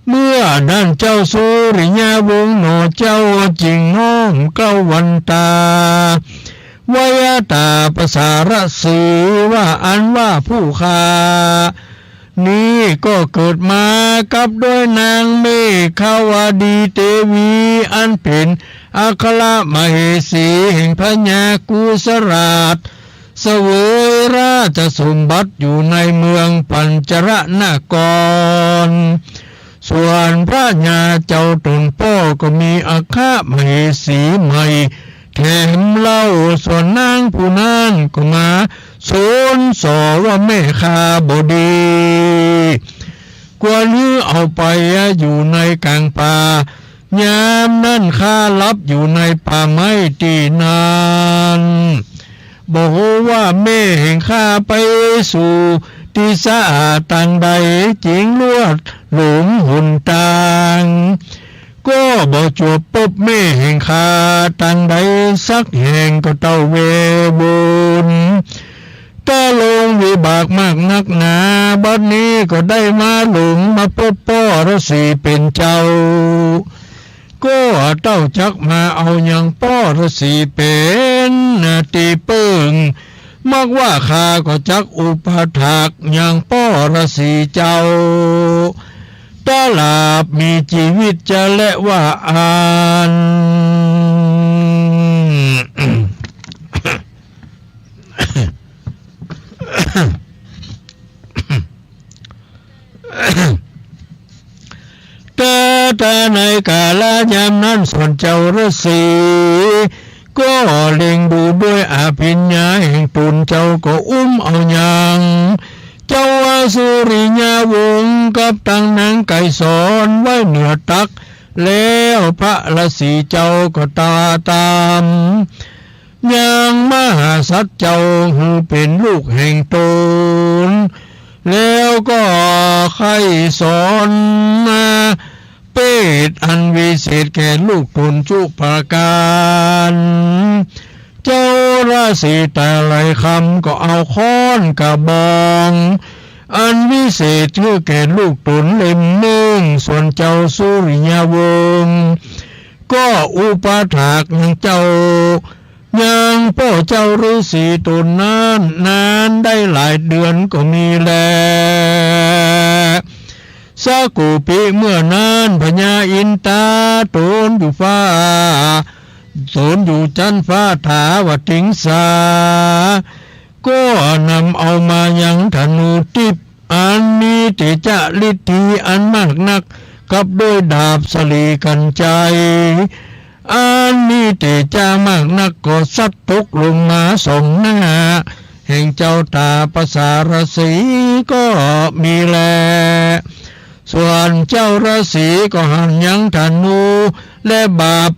เมื่อด้านเจ้าสุริยาวงศ์หนอเจ้าจริงน้องเก้าวันตาวายตาประสารสีว่าอันว่าผู้ฆ่านี้ก็เกิดมากับด้วยนางเมฆาวดีเทวีอันเป็นอัครมเหสีแห่งพญากุสราชเสวยราชสมบัติอยู่ในเมืองปัญจรนครส่วนพระญาเจ้าตนพ่อก็มีอัครมเหสีใหม่แถมเล่าส่วนนางผู้นั้นก็มาสนสอว่าแม่ข้าบดีกว่าลือเอาไปอยู่ในกลางป่ายามนั้นข้าลับอยู่ในป่าไม้ตีนานบอกว่าแม่แห่งข้าไปสู่ที่สะอาดต่างใดจริงลวดหลุมหุ่นต่างก็บ่จวบปบแม่แห่งข้าต่างใดสักแห่งก็เต้าเวบุญตาลงวิบากมากนักหนาบัดนี้ก็ได้มาหลงมาพบพ่อฤาษีเป็นเจ้าก็เต้าจักมาเอาอย่างพ่อฤาษีเป็นตีเปิงมักว่าข้าก็จักอุปถากอย่างพ่อฤาษีเจ้าตลาบมีชีวิตจะและว่าอ่านแต่ในกาลยามนั้นส่วนเจ้าฤาษีก็เล็งดูด้วยอภิญญาแห่งตุนเจ้าก็อุ้มเอาอย่างเจ้าสุริยาวงศ์กับตังนางไก่สอนไว้เหนือตักแล้วพระฤาษีเจ้าก็ตามยังมหาสัตว์เจ้าหูเป็นลูกแห่งตนแล้วก็ใครสอนเปตอันวิเศษแก่ลูกตนจุปการเจ้าราศีแต่หลายคำก็เอาค้อนกระบองอันวิเศษคือแก่ลูกตนเล่มหนึ่งส่วนเจ้าสุริยาวงศ์ก็อุปถากอย่างเจ้ายังพ่อเจ้าฤาษีตนนั้นนานได้หลายเดือนก็มีแลสักกูปีเมื่อนั้นพญาอินตาตนอยู่ฟ้าตนอยู่จันฟ้าถาวติงสาก็นำเอามายังธนูทิพย์อันมีเตจาฤทธิอันมากนักกับด้วยดาบสลีกันใจอันมีเตจามากนักก็ซัดตกลงมาสองหน้าแห่งเจ้าตาประสารสีก็มีแลส่วนเจ้าฤาษีก็หันยังธนูและบาป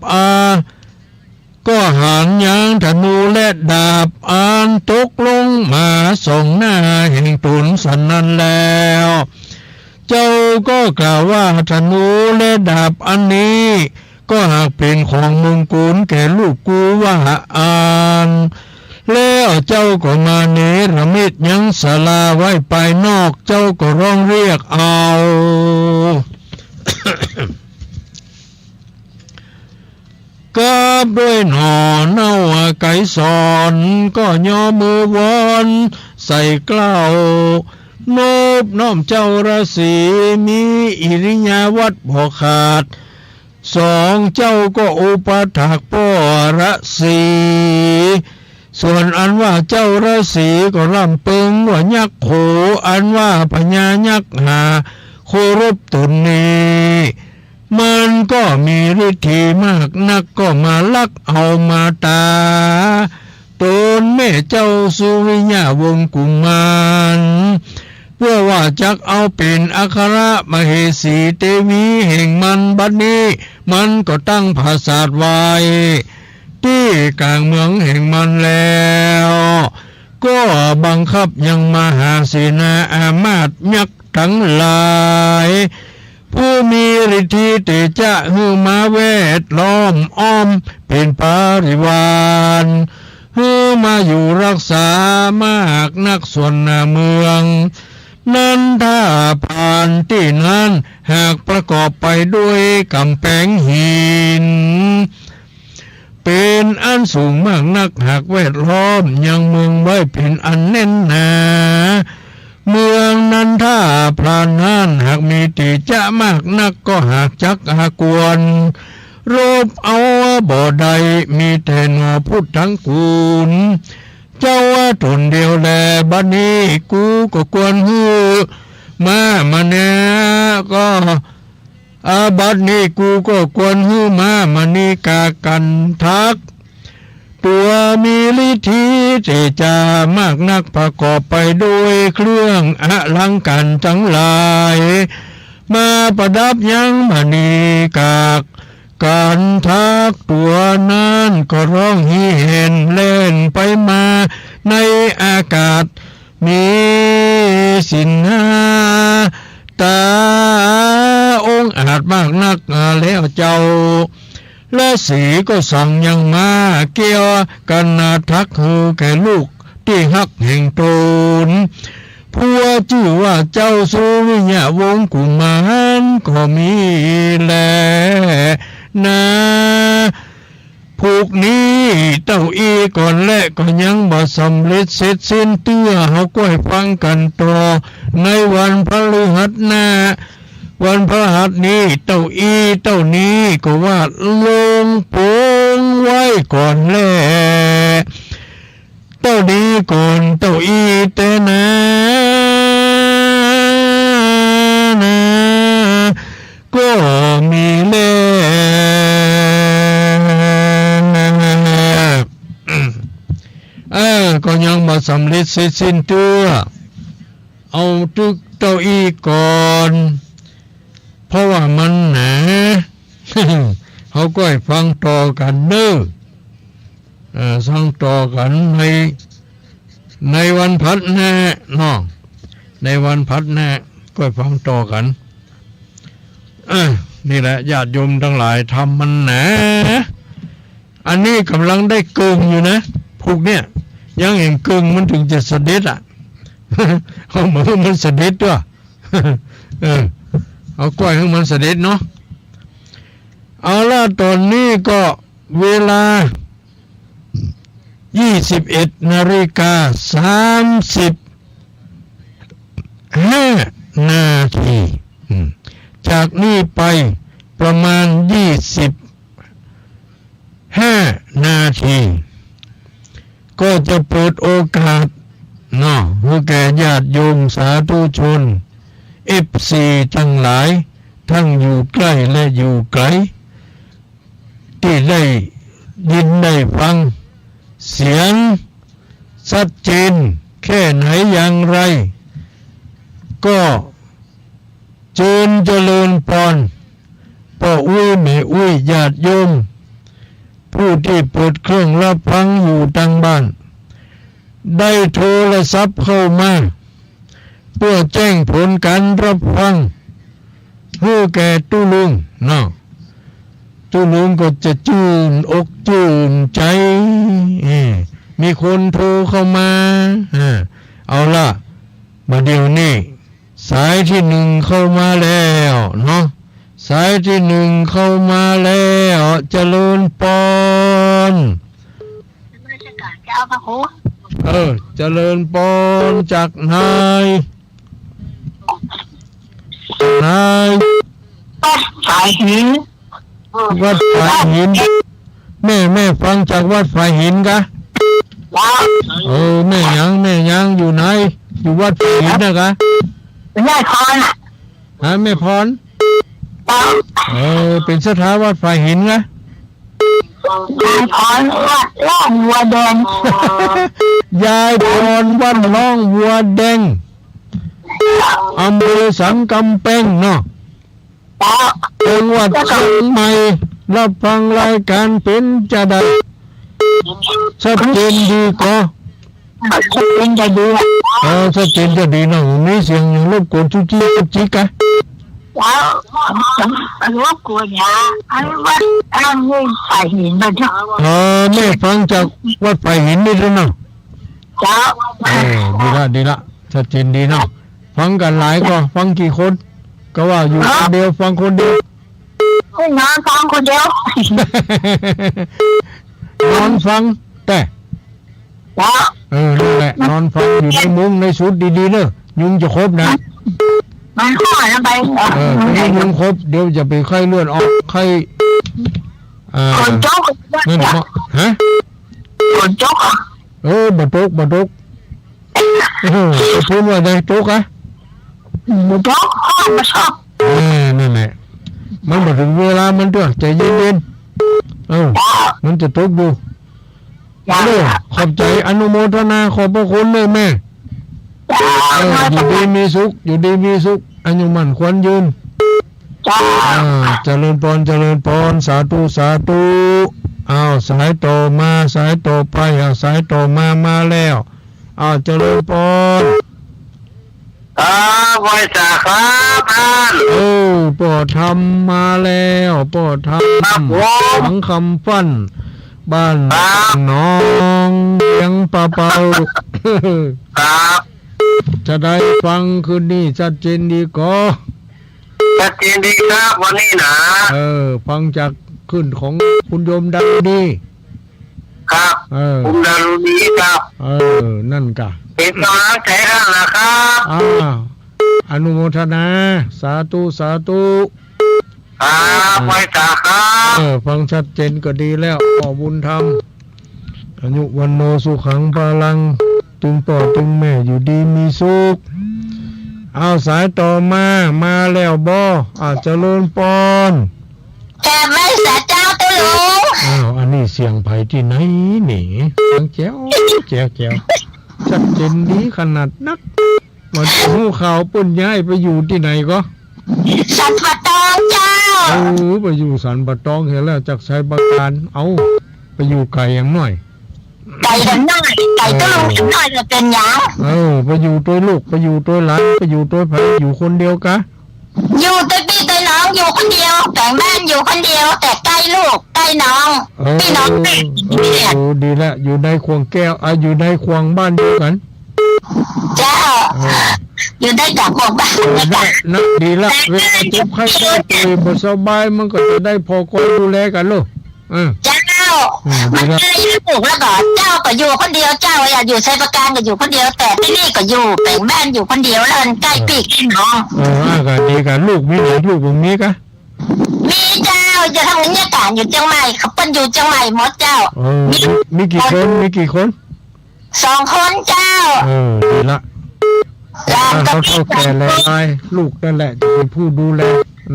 ก็หันยังธนูและดาบอันตกลงมาสองหน้าแห่งตุนสันนั้นแล้วเจ้าก็กล่าวว่าธนูและดาบอันนี้ก็หากเป็นของมงกุฎแก่ลูกกูว่าอ่านแล้วเจ้าก็มาเนรมิตยังศาลาไว้ภายนอกเจ้าก็ร้องเรียกเอา ก็ด้วยหน่อเน่าไก่สอนก็ย่อมือวอนใส่เกล้านบน้อมเจ้าราศีมีอิริยาวัดบ่ขาดสองเจ้าก็อุปถากพ่อฤาษีส่วนอันว่าเจ้าฤาษีก็ร่ำเปิงว่ายักษ์โขอันว่าพญายักษ์หาโครบตนนี้มันก็มีฤทธิ์มากนักก็มาลักเอามาตาตนแม่เจ้าสุริยาวงศ์กุมารเพื่อว่าจักเอาเป็นอัครมเหสีเทวีแห่งมันบัดนี้มันก็ตั้งปราสาทไว้ที่กลางเมืองแห่งมันแล้วก็บังคับยังมหาเสนาอามาตย์ยักษ์ทั้งหลาย ผู้มีฤทธิเตจะหือมาแวดล้อมอ้อมเป็นปาริวารหือมาอยู่รักษามากนักส่วนเมืองนั้นถ้าผ่านที่นั้นหากประกอบไปด้วยกำแพงหินเป็นอันสูงมากนักหากแวดล้อมยังเมืองไว้เป็นอันแน่นหนาเมืองนั้นถ้าพรานนั้นหากมีติจะมากนักก็หากจักหากวนรบเอาบ่อใดมีแต่หนอพุทธังกูลเจ้าว่าตนเดียวแลบัดนี้กูก็ควรฮือมาแน่ก็บัดนี้กูก็ควรฮือมานี่กากันทักตัวมีฤทธิเจจามากนักประกอบไปด้วยเครื่องอลังการทั้งหลายมาประดับยังมณีกากการทักตัวนั้นก็ร้องฮีเห็นเล่นไปมาในอากาศมีสินหาตาองค์อาจมากนักแล้วเจ้าและสีก็สั่งยังมาเกี่ยวกันนาทักคือแก่ลูกที่ฮักแห่งตนผัวชื่อว่าเจ้าสุริยวงศ์กุมารก็มีแลนะผูกนี้เต้าอีก่อนและก็ยังบ่สำเร็จเสร็จสิ้นเตื้อเฮาก็ให้ฟังกันต่อในวันพฤหัสหน้าวันพฤหัสนี้เต้าอีเต้านี้ก็ว่าลงโปงไว้ก่อนแลเต้านี้ก่อนเต้าอีแต่นะก็มีแลก็ยังมาสำเร็จเสร็จสิ้นตัวเอาตึกเต้าอีก่อนเพราะว่ามันหนา เขาก็ให้ฟังต่อกันเด้อฟังต่อกันในวันพัดแน่น้องในวันพัดแน่ก็ให้ฟังต่อกันนี่แหละญาติโยมทั้งหลายทำมันหนาอันนี้กำลังได้เกิงอยู่นะพวกเนี้ยยังเห็นเกิงมันถึงจะเสด็จเอาเหมือนมันเสด็จด้วยเอากล้วยให้มันเสด็จเนาะเอาล่ะตอนนี้ก็เวลา21:35 นาทีจากนี้ไปประมาณ25 นาทีก็จะเปิดโอกาสเนาะให้แก่ญาติโยมสาธุชนFC ทั้งหลายทั้งอยู่ใกล้และอยู่ไกลที่ได้ยินได้ฟังเสียงชัดเจนแค่ไหนอย่างไรก็เจริญพรพ่ออุ้ยแม่อุ้ยญาติโยมผู้ที่เปิดเครื่องรับฟังอยู่ทางบ้านได้โทรศัพท์เข้ามาเพื่อแจ้งผลการรับฟังให้แก่ตุลุงเนาะตุลุงก็จะชื่นอกชื่นใจมีคนโทรเข้ามาเอาล่ะมาเดี๋ยวนี้สายที่1เข้ามาแล้วเนาะสายที่1เข้ามาแล้วเจริญพรเจ้าพระครู เจริญพรจากนายวัดฝ่ายหินวัดฝ่ายหินแม่ฟังจากวัดฝ่ายหินกะแม่ยังอยู่ไหนอยู่วัดฝ่ายหินนะคะแม่พรแม่พรเป็นสถาวัดฝ่ายหินนะยายพรวัดล่องวัวแดงยายพรวัดล่องวัวแดงอำเภอสังกำแพงเนาะจังหวัดเชียงใหม่รับฟังรายการเป็นจะได้ชัดเจนดีก็ชัดเจนจะดีชัดเจนจะดีเนาะมีเสียงรบกวนจุ๊จิกะไ แล้วรู้กลัวเนี่ยอันว่าอันนี้ใส่หินมาเถอะ แม่ฟังจากวัดไผ่หินนี่ด้วยเนาะ เจ้า ดีละชัดเจนดีเนาะฟังกันหลายก็ฟังกี่คนก็ว่าอยู่คนเดียวฟังคนเดียว ไม่นอนฟังคนเดียวน อนฟังแต่ เจ้า นั่นแหละนอนฟังอยู่ในมุ้งในชุดดีๆเนอะยุงจะครบนะ มันห่อแล้วไป ให้ยุงครบเดี๋ยวจะไปไข้เลือดออกไข้คนโจ๊ก นั่นเหรอฮะ คนโจ๊ก บดตุกพูดว่าไงตุกอะ โจ๊กห้องมาชอบ นั่นแหละมันมาถึงเวลามันด้วยใจเย็นๆมันจะตุกดูขอบใจอนุโมทนาขอบพระคุณเลยแม่อยู่ดีมีสุขอยู่ดีมีสุขอายุมั่นขวัญยืนเจริญพรสาธุสายต่อมาสายต่อไปสายต่อมาแล้วเจริญพรบริจาคครับท่าน ปอทำมาแล้วปอทำสังคำฟันบ้านน้องเลี้ยงเป่าครับจะได้ฟังคืนนี้ชัดเจนดีก็ชัดเจนดีครับวันนี้นะฟังจากขึ้นของคุณโยมดังดีครับคุณดารุณีครับนั่นกะเป็นกำลังใจให้นะครับอนุโมทนาสาธุบริจาคครับฟังชัดเจนก็ดีแล้วขอบุญธรรมอายุวันโนสุขังพลังตึงต่อตึงแม่อยู่ดีมีสุขสายต่อมาแล้วบ่เจริญพรแกไม่เสียเจ้าตัวลุงอันนี้เสียงไผ่ที่ไหนนี่เสียงแจ๋วชัดเจนดีขนาดนักมันหูข่าวปุ่นย้ายไปอยู่ที่ไหนก็สันปะตองเจ้าไปอยู่สันปะตองเห็นแล้วจากใช้ประการไปอยู่ไกลอย่างหน่อยไก่กันหน่อยไก่ตัวลุงหน่อยจะเป็นยังไปอยู่ตัวลูกไปอยู่ตัวหลานไปอยู่ตัวไผ่อยู่คนเดียวกะอยู่ตัวพี่ตัวน้องอยู่คนเดียวแต่งบ้านอยู่คนเดียวแต่ใกล้ลูกใกล้น้องพี่น้องดีละอยู่ในควงแก้วอยู่ในควงบ้านเดียวกันเจ้าอยู่ได้จากควงบ้านนะดีละเวลาเจ็บไข้ได้ป่วยบ่สบายมันก็จะได้พอคอยดูแลกันลูกเจ้ามันก็เลยปลูกแล้วก็เจ้าก็อยู่คนเดียวเจ้าอยากอยู่ใช้ประการก็อยู่คนเดียวแต่ที่นี่ก็อยู่แต่งบ้านอยู่คนเดียวแล้วใกล้ปีกน้องก็ดีกันลูกมีหลายลูกตรงนี้กะมีเจ้าจะทำงานการอยู่เชียงใหม่เขาเป็นอยู่เชียงใหม่หมดเจ้ามีกี่คน2 คนเจ้าดีละเขาเท่าแก่แล้วลูกนั่นแหละจะเป็นผู้ดูแล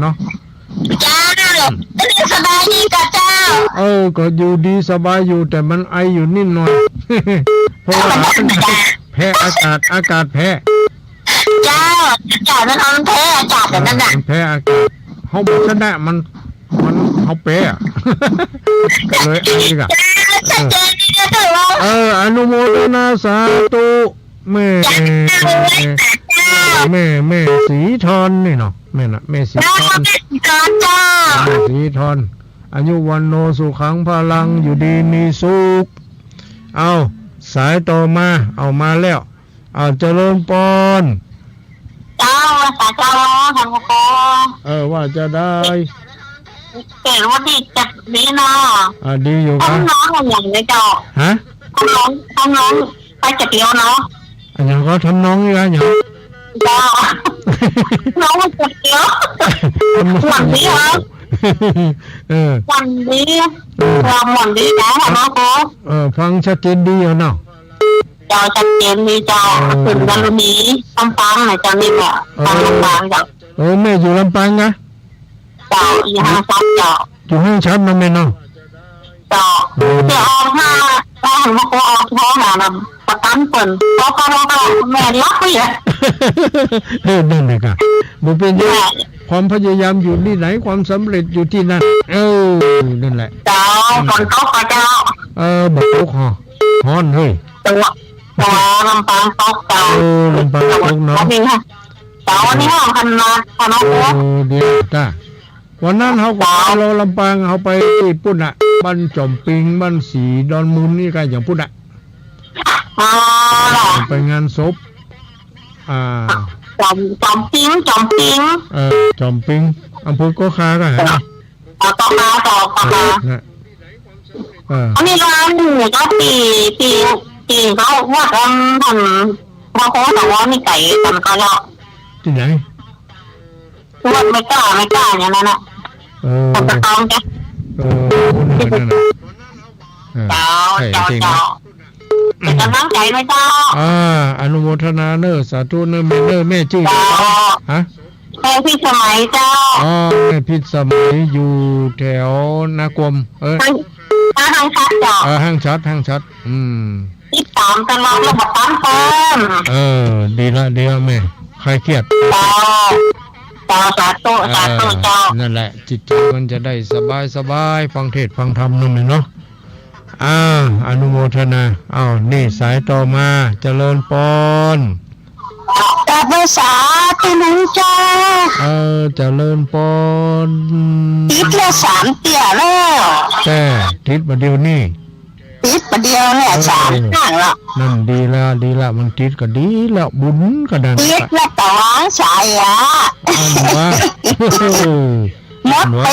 เนาะเจ้าสบายดีกับเจ้าก็อยู่ดีสบายอยู่แต่มันไออยู่นิดหน่อยเพราะว่าแพ้อากาศแพ้เจ้ามันแพ้อากาศแบบนั้นแพ้อากาศเขาบอกชนะมันเขาแพ้ก็เลยไอ้กะอนุโมทนาสาธุแม่สีทอนนี่เนาะแม่สีทอนสีทอนอายุวันโนสุขังพลังอยู่ดีมีสุขสายต่อมามาแล้วเจริญพรเจ้าทำว่าจะได้เกิดวันที่จะดีเนาะดีอยู่ครับน้องอย่างไรเจ้าฮะน้องไปจะเดียวเนาะอย่างก็ทำน้องนี่กันอย่างน้องจะเดียววันนี้เหรอวันนี้วันนี้นะน้องโก้ฟังชัดเจนดีอยู่เนาะเจ้าชัดเจนดีเจ้าถึงดารุณีลำปางไหนเจ้านี่แบบลำปางเจ้าแม่อยู่ลำปางนะเจ้าอยู่ห้างชัดเจ้าอยู่ห้างชัดนะแม่เนาะเจ้าจะออกมาเห็นว่าเขาออกท้องหาประกันเปิ่นเขาแม่รักไปอ่ะนั่นเลยค่ะบุเป็นยังความพยายามอยู่ที่ไหนความสำเร็จอยู่ที่นั่นนั่นแหละเจ้าคนเขาเจ้าบักตุกฮ้อนเฮ้ยตัวลำปางตกเจ้าลำปางตกเนาะเจ้ จ้าวันนี้ห้องคันมาพอน้อง โอ้เดี๋ยวจ้าวันนั้นเขาก็ไปเราลำปางเขาไปที่ปุ่นอ่ะบ้านจอมปิงบ้านสีดอนมูลนี่กันอย่างปุ่นอ่ะ อ๋อ ไปงานศพจอมปิ้งจอมปิงอำเภอโกคาก็ฮะต่อมาอันนี้ร้านหมูก็ปีเขาว่าทำพอโค้งแต่ว่ามีไก่ทำก็เนาะที่ไหนว่าไม่กล้าอย่างนั้นอ่ะผมจะต้องจ้ะนั่นน่ะเจ้าเป็นกำลังใจไหมเจ้าอนุโมทนาเนอสาธุเนอแม่ชื่อฮะแม่พี่สมัยเจ้าแม่พี่สมัยอยู่แถวนากรมห้างชัดเจ้าห้างชัดติดตามตลอดแล้วมาตั้งเพิ่มดีละแม่ใครเครียดเจ้าสาธุเจ้านั่นแหละจิตใจมันจะได้สบายฟังเทศฟังธรรมนั่นเนาะอนุโมทนานี่สายต่อมาเจริญปอนกับภาษาที่ลุงเจ้าเจริญปอนติดแล้ว3เตี่ยแล้วแต่ติดประเดี๋ยวนี่ติดประเดี๋ยวเนี่ย3ครั้งละนั่นดีละมันติดก็ดีแล้วบุญก็ดันติดแล้วต่อวางสายว่าหมดไป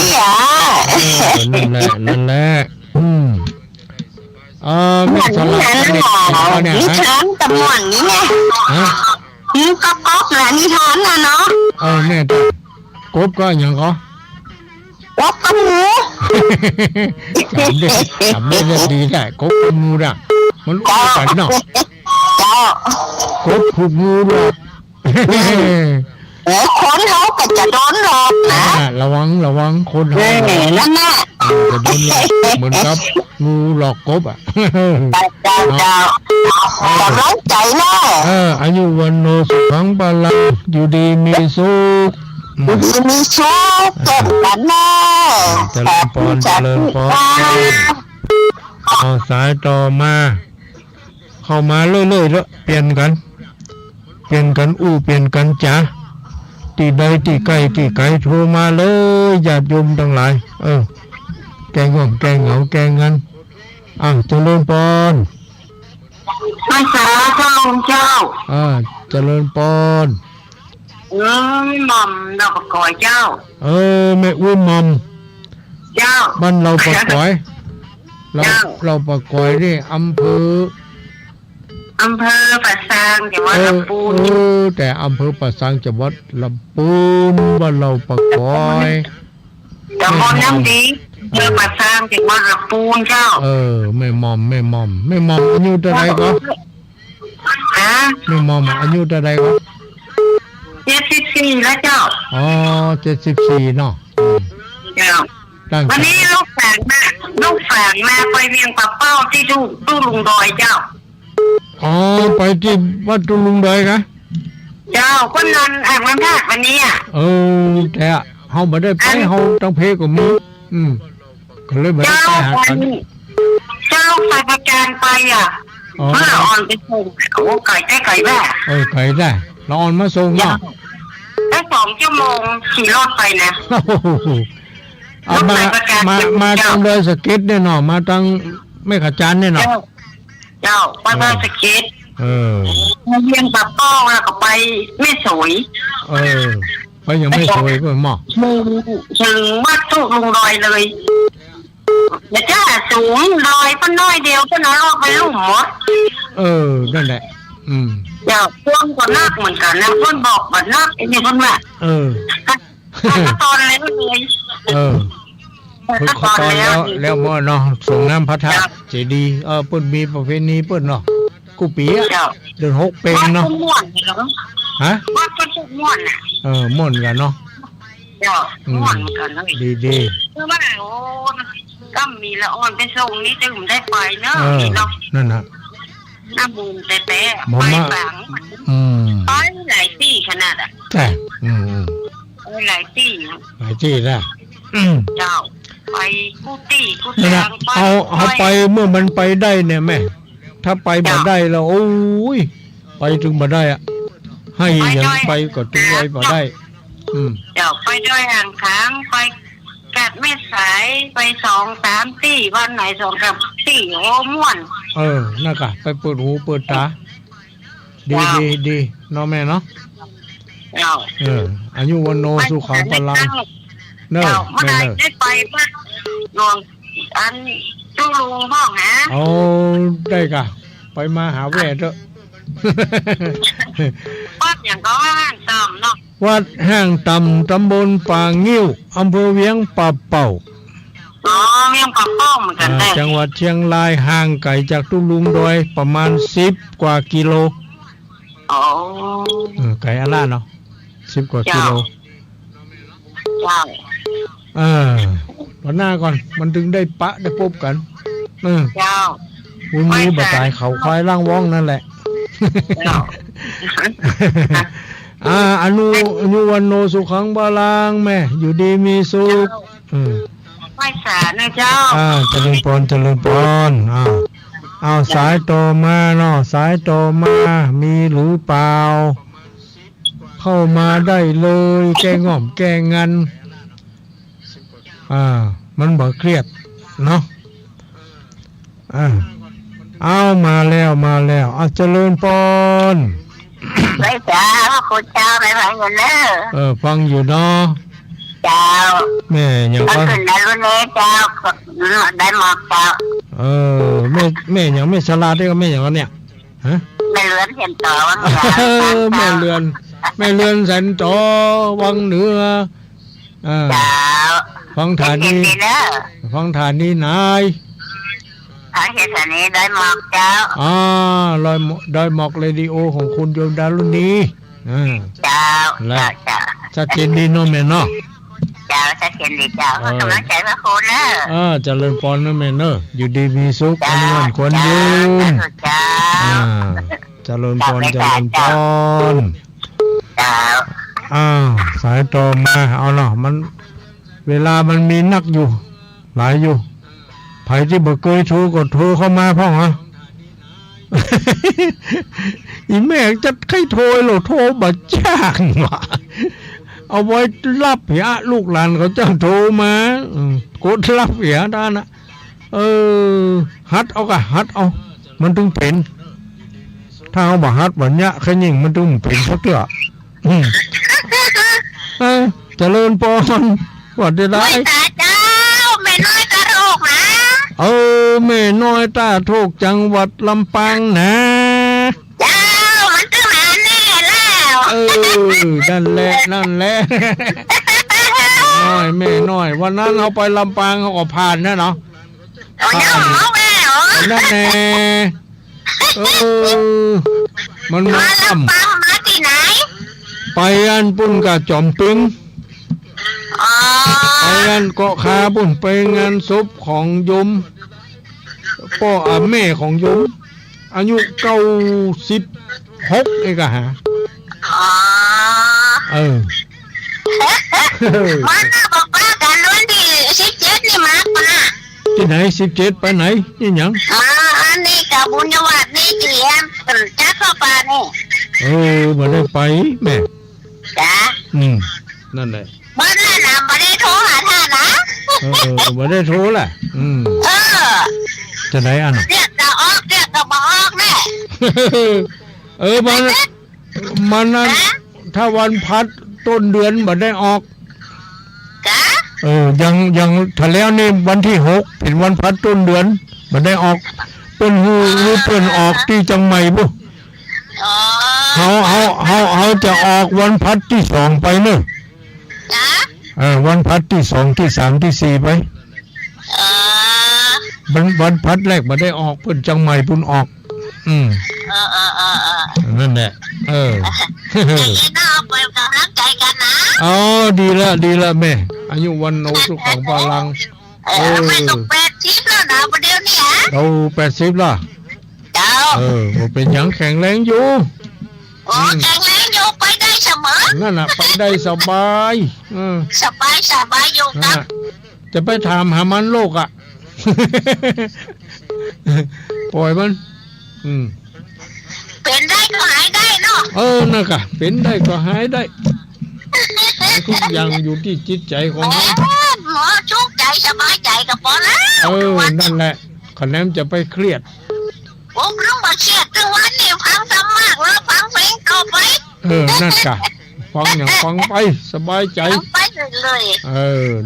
นั่นแหละไม่สลับเนี่ยนิทานตะม่วนนี่ไงนี่ก็ก๊อกนะนิทานนะเนาะเนี่ยกบก็อย่างก็กบกับหมูจำได้ดีได้กบกับหมูน่ะมันรู้กันเนาะกบผูกงูด้วยคนเขาก็จะโดนหลอกนะระวังคนเขานั่นแหละจะโดนหลอกเหมือนกับงูหลอกกบเจ้าร้องใจแน่อายุวันโนสุขังบาลังอยู่ดีมีสุขมีสุขเกิดกันแน่เจริญพรสายต่อมาเข้ามาเรื่อยๆแล้วเปลี่ยนกันเปลี่ยนกันจ้ะตีใดตีไก่โทรมาเลยญาติโยมทั้งหลายแกงง่วงแกงเหงาแกงงันเจริญปอนภาษาเจ้าเจริญปอนหม่อมเราประกอยเจ้าแม่อุ้มหม่อมเจ้าบ้านเราประกอยเราประกอยนี่อำเภอปะซางจังหวัดลำพูนแต่อำเภอปะซางจังหวัดลำพูนบ้านเราประกอยตำบลน้ำดีอำเภอปะซางจังหวัดลำพูนเจ้าแม่หม่อมอายุเท่าไรก็แม่หม่อมอายุเท่าไรก็74แล้วเจ้า74เนาะเจ้าวันนี้ลูกแฝงมาไปเวียงปะเป้าที่ตู้ลุงดอยเจ้าไปที่วัดตุลุงดอยครับเจ้าคนนั้นวันพระวันนี้แต่เฮาบ่ได้ไปเฮาต้องเพก็มีก็เลยบ่ได้ไปหากันเจ้าไปประการไปเมื่ออ่อนไปส่งไก่ได้ไก่แม่ไก่ได้เราอ่อนมาส่งเนาะได้2 ชั่วโมงขี่รถไปนะมาทางดอยสะเก็ดเนี่ยเนาะมาทางแม่ขจานเนี่ยเนาะเจ้าไปดอยสะเก็ดมาเวียงปะป้องแล้วก็ไปไม่สวยไปยังไม่สวยก็หมอถึงวัดตุลุงดอยเลยแต่ถ้าสูงดอยก็น้อยเดียวก็น้อยออกไปลุ่มหมดนั่นแหละเดี๋ยวพ่วงก็นักเหมือนกันนะพ่นบอกว่านักไอ้นี่พ่นว่าตอนแล้วเลยตอนแล้วเมื่อเนาะส่งน้ำพระธาตุเจดีย์เปิ้นมีประเพณีเปิ้นเนาะกูปีเดือน6เป็นเนาะฮะว่าก็จะม่วนม่วนกันเนาะม่วนกันนะดีคือว่าก็มีละอ่อนไปส่งนี่จะผมได้ไปเนาะนั่นน่ะน้ำบุญแต่ไปฝังไปหลายที่ขนาดใช่หลายที่ได้เจ้าไปกู้แตงเอาไปเมื่อมันไปได้เนี่ยแม่ถ้าไปบ่ได้แล้วโอ้ยไปถึงบ่ได้ ให้ยังไปก็ถึงไว้บ่ได้เดี๋ยวไปด้วยห่างค้างไปกัดไม่สายไป2-3 ที่วันไหน2-3 ที่โอ้ม่วนน่ะกะไปเปิดหูเปิดตาดีน้องแม่เนาะอายุวันโนสุขังพลังเนอะเมื่อไหร่ได้ไปบ้านหลวงอันตู้ลุงห้องฮะเอาได้กะไปมาหาแว่เถอะวัดอย่างก็ห้างต่ำเนาะวัดห้างต่ำตำบลป่างิ้วอำเภอเวียงป่าเป่าเวียงป่าเป่าเหมือนกันได้จังหวัดเชียงรายห่างไกลจากตุ้ลุงโดยประมาณ10 กว่ากิโลไกลอะไรเนาะ10 กว่ากิโลวันหน้าก่อนมันถึงได้ปะได้พบกันวุ้นนี้บะตายเขาควายล่างว่องนั่นแหละอนุวันโนสุขังบาลังแม่อยู่ดีมีสุขไม่สานะเจ้าเจริญพรสายโตมาเนาะสายโตมามีหรือเปล่าเข้ามาได้เลยแกง่อมแกงันมันบ่เครียดเนาะมาแล้วเจริญพรไปจ้าคุณเจ้าไปฟังอยู่เนอะฟังอยู่เนาะเจ้าแม่ยังฟังขึ้นได้รุ่นนี้เจ้าได้หมอกเจ้าแม่ยังไม่ฉลาดได้ก็แม่อย่างนั้นเนี่ยฮะแม่เลือนเห็นต่อวังแม่เลือนแสนต่อวังเหนือเจ้าฟังฐานนี้นายเห็นฐานนี้ได้หมอกเจ้าได้หมอกเรดิโอของคุณโยมดารุณีเจ้าชัดเจนดีเนาะแม่เนาะเจ้าชัดเจนดีเจ้าขอกำลังใจพระคุณเนอะเจริญพรนะแม่เนอะอยู่ดีมีสุขอันวันควรยืนเจริญพรสายต่อมาเอาเนาะมันเวลามันมีนักอยู่หลายอยู่ไผที่บ่เคยโทรก็โทรเข้ามาพ่องอีแม่จะใครโทรหรอโทรบ่จ้างว่ะเอาไว้รับเหียลูกหลานเขาจ้างโทรมากดรับเหียได้นะฮัดเอามันถึงเป็นถ้าเอาบ่ฮัดบ่เนี้ยแค่ยิ่งมันถึงเป็นสักเตื้อเจริญพรวัดได้เจ้าแม่น้อยตาโรกนะแม่น้อยตาโรกจังหวัดลำปางนะเจ้ามันตึงหาแน่แล้วนั่นแหละน้อยแม่น้อยวันนั้นเขาไปลำปางเขาก็ผ่านนะเนาะนั่นแน่มันมาลำปางมาที่ไหนไปอันปุ่นกับจอมปิงไปงานเกาะคาบุญไปงานศพของยมพ่อแม่ของยมอายุ96เองอะฮะมันน่าบอกว่าการวันที่17นี่มาป่ะที่ไหน17ไปไหนนี่หยังอันนี้กับบุญยวัดนี่เจียมจักเข้าป่านี่บ่ได้ไปแม่จ้านั่นแหละบ้านนั่นน่ะบ่ได้โทรหาท่านนะบ่ได้โทรแหละจะไหนอันเรียกก็ออกเรียกก็บ่ออกแน่มันนั้นถ้าวันพัดต้นเดือนบ่ได้ออกกะยังถ้าแล้วนี่วันที่6เป็นวันพัดต้นเดือนบ่ได้ออกเป็นหูหรือเป็นออกที่จังใหม่บ่เขาจะออกวันพัดที่2ไปเนอะวันพัดที่2ที่3ที่4ไปวันพัดแรกมาได้ออกเพิ่นจังใหม่พุ่นออกนั่นแหละน้าไปกำลังใจกันนะดีละแม่อายุวันโนสุขังพลังไม่ต้อง80แล้วนะประเดี๋ยวนี้เรา80ล่ะเจ้าเป็นหยังแข็งแรงอยู่แข็งแรงอยู่ไปได้เสมอนั่นน่ะไปได้สบายสบายอยู่ครับจะไปถามหามันโลกปล่อยมันไป เป็นได้ก็หายได้เนาะ นะกะเป็นได้ก็หายได้ทุกอย่างอยู่ที่จิตใจของเรา หมอชุกใจสบายใจก็พอแล้ว นั่นแหละคะแนนจะไปเครียด ผมต้องมาเครียดทุกวันนี่ฟังสมากแล้วฟังเพลงก็ไป นั่นกะฟังอย่างฟังไปสบายใจ ไปเลย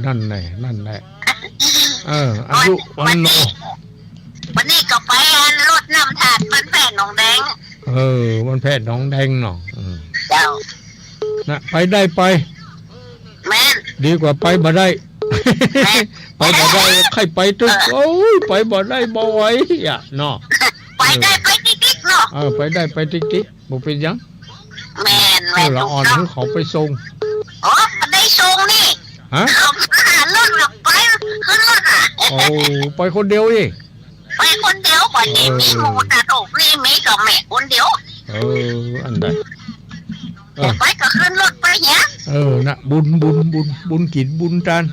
นั่นแหละอายุวันโน วันนี้ก็ไปรถน้ำถาดมันแผ่นหนองแดง มันแพทย์น้องแดงเนาะ เจ้า นะไปได้ไป แม่น ดีกว่าไปบ่ได้ ไปบ่ได้ใครไปตึกโอ้ยไปบ่ได้บ่ไหวอ่ะเนาะ ไปได้ไปติ๊กๆเนาะ ไปได้ไปติ๊กบ่เป็นหยัง แม่นแม่น ละอ่อนให้เขาไปส่ง อ๋อได้ส่งนี่ ฮะ เอาหารถกับไปขึ้นรถอ่ะ ไปคนเดียวดิ ไปคนเดียวกว่านี้มีหมูตาถูกนี่มีกับแม่คนเดียว อันใด ไปก็ขึ้นรถไปเนี้ย นะบุญกินบุญทาน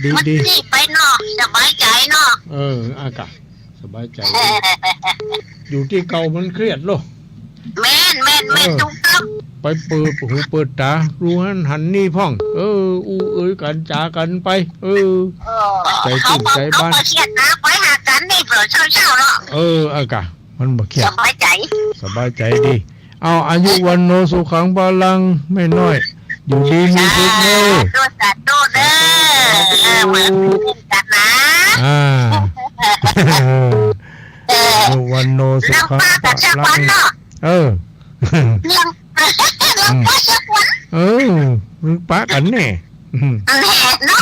ดี มันนี่ไปเนาะสบายใจเนาะ อากาศสบายใจอยู่ที่เก่ามันเครียดโล แม่นถูกต้อง ไปเปิดหูเปิดตารู้หันนี่พ่องกันจากันไปใจ เขา ตื่นใจบ้าน เครียดนะไปหากันนี่เผื่อเช้าเนาะ อากาศมันบ่เครีย ส ด บายใจ สบายใจดีเอาอายุวันโนสุขังพลังไม่น้อยอยู่ดีมีสุขเลย ตัวสัตว์ตัวเด้อเหมือนกันนะ อายุวันโนสุ เรื่อง ขัง ป้า พ กับชัก ลั วั ง นเนาะ เรื่องป้าชักวัน มึงปะกันแน่ แหละเนาะ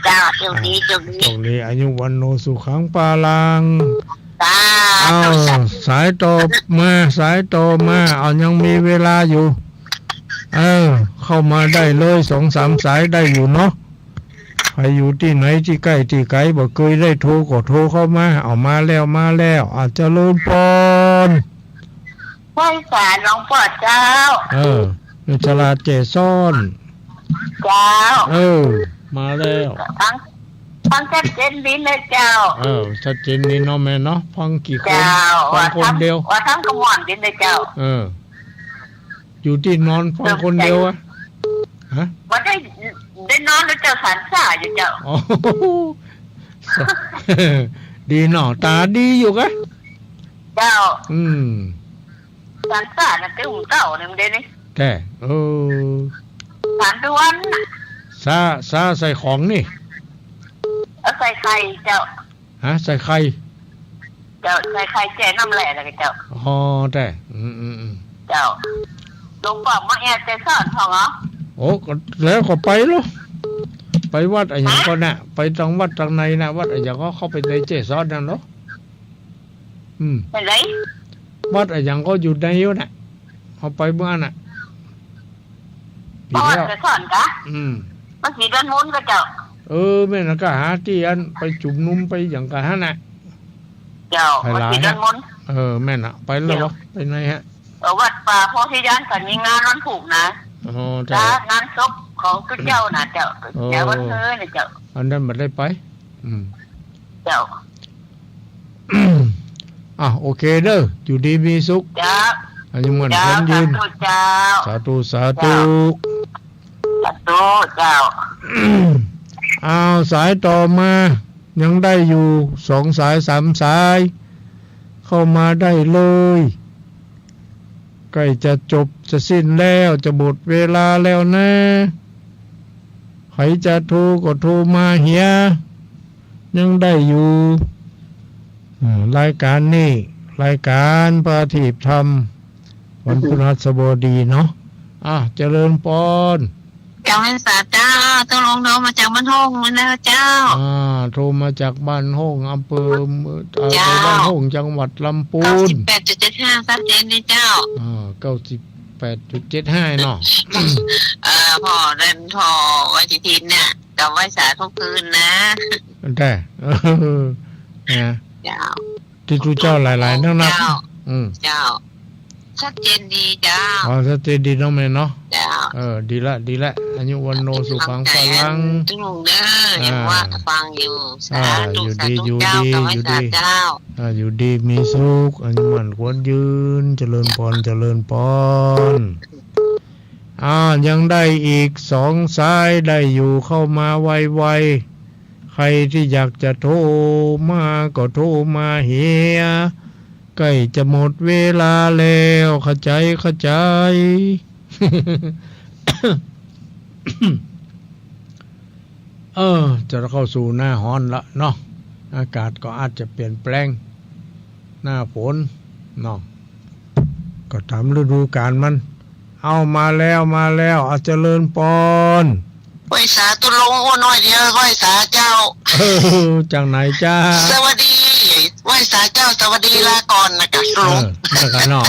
เจ้าจุกดี ตรงนี้อายุวันโนสุขังพลัง เจ้า สายต่อมาเอายังมีเวลาอยู่เข้ามาได้เลย2-3 สายได้อยู่เนาะใครอยู่ที่ไหนที่ใกล้ที่ไกลบ่เคยได้โทรก็โทรเข้ามาเอามาแล้วอาจจะเริ่มปอน ไหว้ศาลหลวงพ่อเจ้า นิชลาเจซ่อน เจ้า มาแล้ว ฟังชัดเจนดีเลยเจ้า ชัดเจนนี่เนาะแม่เนาะฟังกี่คน เจ้า ฟังคนเดียว ว่าทั้งกระหม่อมดีเลยเจ้า อยู่ที่นอนฟังคนเดียวอะฮะ ว่าได้นอนแล้วเจ้าสันสาอยู่เจ้า ดีเนาะตาดีอยู่กะ เจ้า สันสาน่ะตื้มเก่าเนี่ยมันเด้นี่ แต่สันด้วนซาใส่ของนี่ เอาใส่ไข่เจ้า ใส่ไข่ เจ้าใส่ไข่แจ่น้ำแหล่เลยเจ้า แต่เจ้าลงบอกมาแอบใจซ่อนพอเหรอ ก็แล้วก็ไปแล้วไปวัดอะไรอย่างก็น่ะไปตรงวัดตรงไหนน่ะวัดอะไรอย่างก็เข้าไปในเจซอนนั่นเนาะเป็นไร วัดอะไรอย่างก็อยู่ในอยู่น่ะเอาไปเมื่อน่ะพ่อจะซ่อนกะมันสีเดินมุนก็เจ้าแม่น่ะก็หาที่อันไปจุ่มนุ่มไปอย่างกันฮะน่ะเจ้ามันสีเดินมุนแม่น่ะไปแล้ววะไปไหนฮะวัดป่าโพธิญาณก่อนมีงานวันผูกนะงานศพของทุกเจ้านะเจ้าวันเธอเนี่ยเจ้าอันนั้นมันได้ไปเจ้าโอเคเด้ออยู่ดีมีสุขเจ้าอันนี้เหมือนคนยืนสาธุสาธุเจ้าสายต่อมายังได้อยู่2 สาย 3 สายเข้ามาได้เลยใกล้จะจบจะสิ้นแล้วจะหมดเวลาแล้วนะใครจะโทรก็โทรมาเฮียยังได้อยู่รายการนี้รายการปฏิบัติธรรมวันพฤหัสบดีเนาะเจริญพรเจ้าให้สาเจ้าต้องลงโทรมาจากบ้านห้องนะเจ้าโทรมาจากบ้านห้องอำเภอบ้านห้องจังหวัดลำพูน98.75ชัดเจนดีเจ้า98.75เนาะพ่อเดินพ่อไว้ทีเนี่ยกับไว้สาทุกคืนนะแต่นะเจ้าที่ทุกเจ้าหลายๆนักเจ้า ชัดเจนดีเจ้า อ๋อชัดเจนดีเนาะแม่เนาะ เจ้า ดีละอายุวันโนสุขังพลัง จุงเด้อเห็นว่าฟังอยู่สาธุ อยู่ สา ดี ธุ อยู่ เจ้า ดี ขอให้ อยู่ สา ดี เจ้า อยู่ดีมีสุขอายุมันควรยืนเจริญพรยังได้อีก2 สายได้อยู่เข้ามาไวๆใครที่อยากจะโทรมาก็โทรมาเฮียใกล้จะหมดเวลาแล้วเข้าใจ จะเข้าสู่หน้าร้อนละเนาะอากาศก็อาจจะเปลี่ยนแปลงหน้าฝนเนาะก็ตามฤดูกาลมันเอามาแล้วเอาเจริญปอน ไหว้สาตุลงโอ้น้อยเดียวไหว้สาเจ้า จากไหนจ้า สวัสดีไหว้สาเจ้าสวัสดีลาก่อนนะกะหลวง นั่นกันเนาะ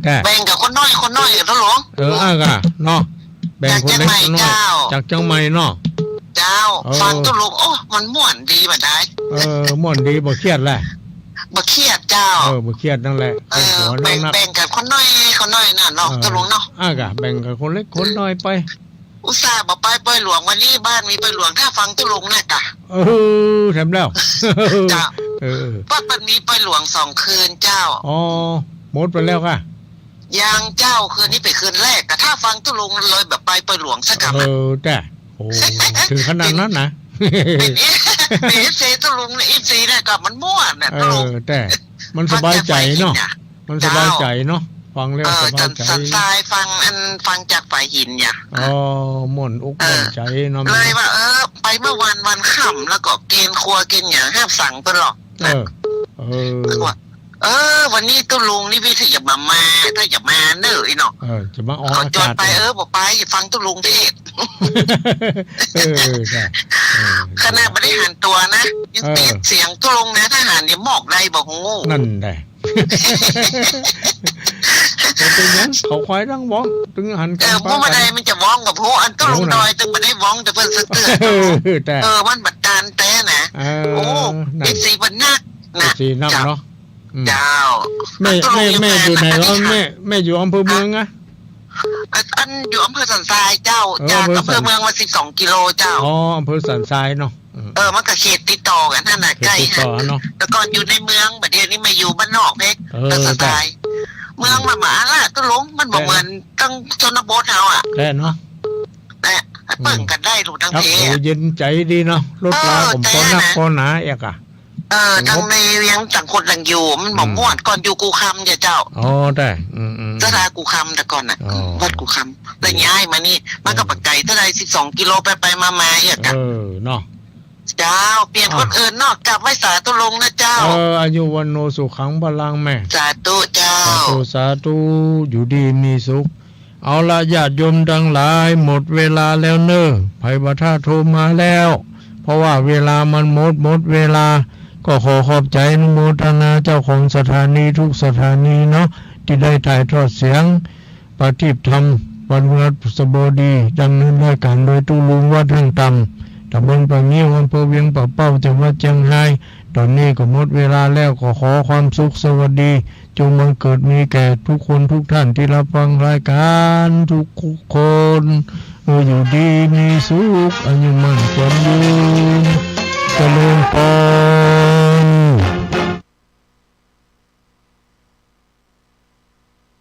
แต่ แบ่งกับคนน้อยแล้วหลวง อ่ะกะเนาะแบ่งคนเล็กคนน้อยจากจังใหม่เนาะ เจ้าฟังตุลงโอ้มันม่วนดีบัดได้ ม่วนดีบ่เครียดแหละ บ่เครียดเจ้า บ่เครียดนั่นแหละคนหัวนั่งนัก แบ่งกับคนน้อยน่ะเนาะตุลงเนาะ กะแบ่งกับคนเล็กคนน้อยไป อุตส่าห์บ่ไปหลวงวันนี้บ้านมีไปหลวงถ้าฟังตุลงน่ะกะ ทำแล้ว เจ้า เ ว่ามันมีไปหลวง2 คืนเจ้า หมดไปแล้วค่ะ ยังเจ้าคืนนี้ไปคืนแรกแต่ถ้าฟังตุลงเลยแบบไปหลวงสักกับ แต่ถึงขนาดนั้นนะ เป็นเซตุลุงในFCได้กับมันม่วนน่ะตุลุง แต่มันสบายใจเนาะมันสบายใจเนาะฟังแล้วสบายใจ สันทรายฟังจากฝ่ายหินเนี่ย ม่วนอกม่วนใจเนาะ เลยว่าไปเมื่อวันค่ำแล้วก็เกณฑ์ครัวเกณฑ์อย่างห้ามสั่งไปหรอกวันนี้ตุลุงนี่พี่ถ้าอย่ามาถ้าอย่ามาเนอะอีเนาะ จะมาออก ขอ อา จอด กาศ ไปบอกไปอย่าฟังตุลุงเทศขณะบริหารตัวนะยังติดเสียงตุลุงนะทหารอย่าหมอกได้บอกงู นั่นได้เป็นยังเขาควายตั้งบ้องตึงหันกัน พวกมาได้มันจะว้องกับพวกอันตุลุงดอยตึงมาได้ว้องแต่เพิ่นสะเตือนมันบัดการแต่นะโอ้เป็นสีบันนักนะ สีนักเนาะ เจ้า แม่อยู่ไหนแล้วแม่อยู่อำเภอเมืองอะ อันอยู่อำเภอสันทรายเจ้าจากอำเภอเมืองมา12 กิโลเจ้าอำเภอสันทรายเนาะมันก็เขตติดต่อกันนั่นน่ะใกล้ฮะแต่ก่อนอยู่ในเมืองบัดเดี๋ยวนี้มาอยู่บ้านนอกเพ็กสันทรายเมืองมาหมาล่ะตุลุงมันบ่เหมือนตั้งชนบทเฮาอ่ะได้เนาะแต่เปิ่งกันได้รู้ทั้งเพ เย็นใจดีเนาะรถลาผมพอนักพอหนาเอกอะทั้งในเวียงต่างคนต่างอยู่มันบอกม่วนก่อนอยู่กูคำเจ้าได้สถากูคำแต่ก่อนน่ะวัดกูคำแล้วย้ายมานี่มันก็ปักไก่เท่าไร12 กิโลไปมาเอียกเนาะเจ้าเปลี่ยนคนอื่นนอกกลับไว้สาธุลงนะเจ้าอายุวันโนสุขังพลังแม่สาธุเจ้าสาธุอยู่ดีมีสุขเอาละญาติโยมทั้งหลายหมดเวลาแล้วเนอะไผบ่ท่าโทรมาแล้วเพราะว่าเวลามันหมดเวลาก็ขอขอบใจอนุโมทนาเจ้าของสถานีทุกสถานีเนาะที่ได้ถ่ายทอดเสียงปฏิบัติธรรมวันพฤหัสบดีดำเนินรายการโดยตุลุงวัดทางต่ำตำบลปางงิ้วอำเภอเวียงป่าเป้าจังหวัดเชียงรายตอนนี้ก็หมดเวลาแล้วขอความสุขสวัสดีจงบังเกิดมีแก่ทุกคนทุกท่านที่รับฟังรายการทุกคนอยู่ดีมีสุขอายุมั่นขวัญยืนเจริญพร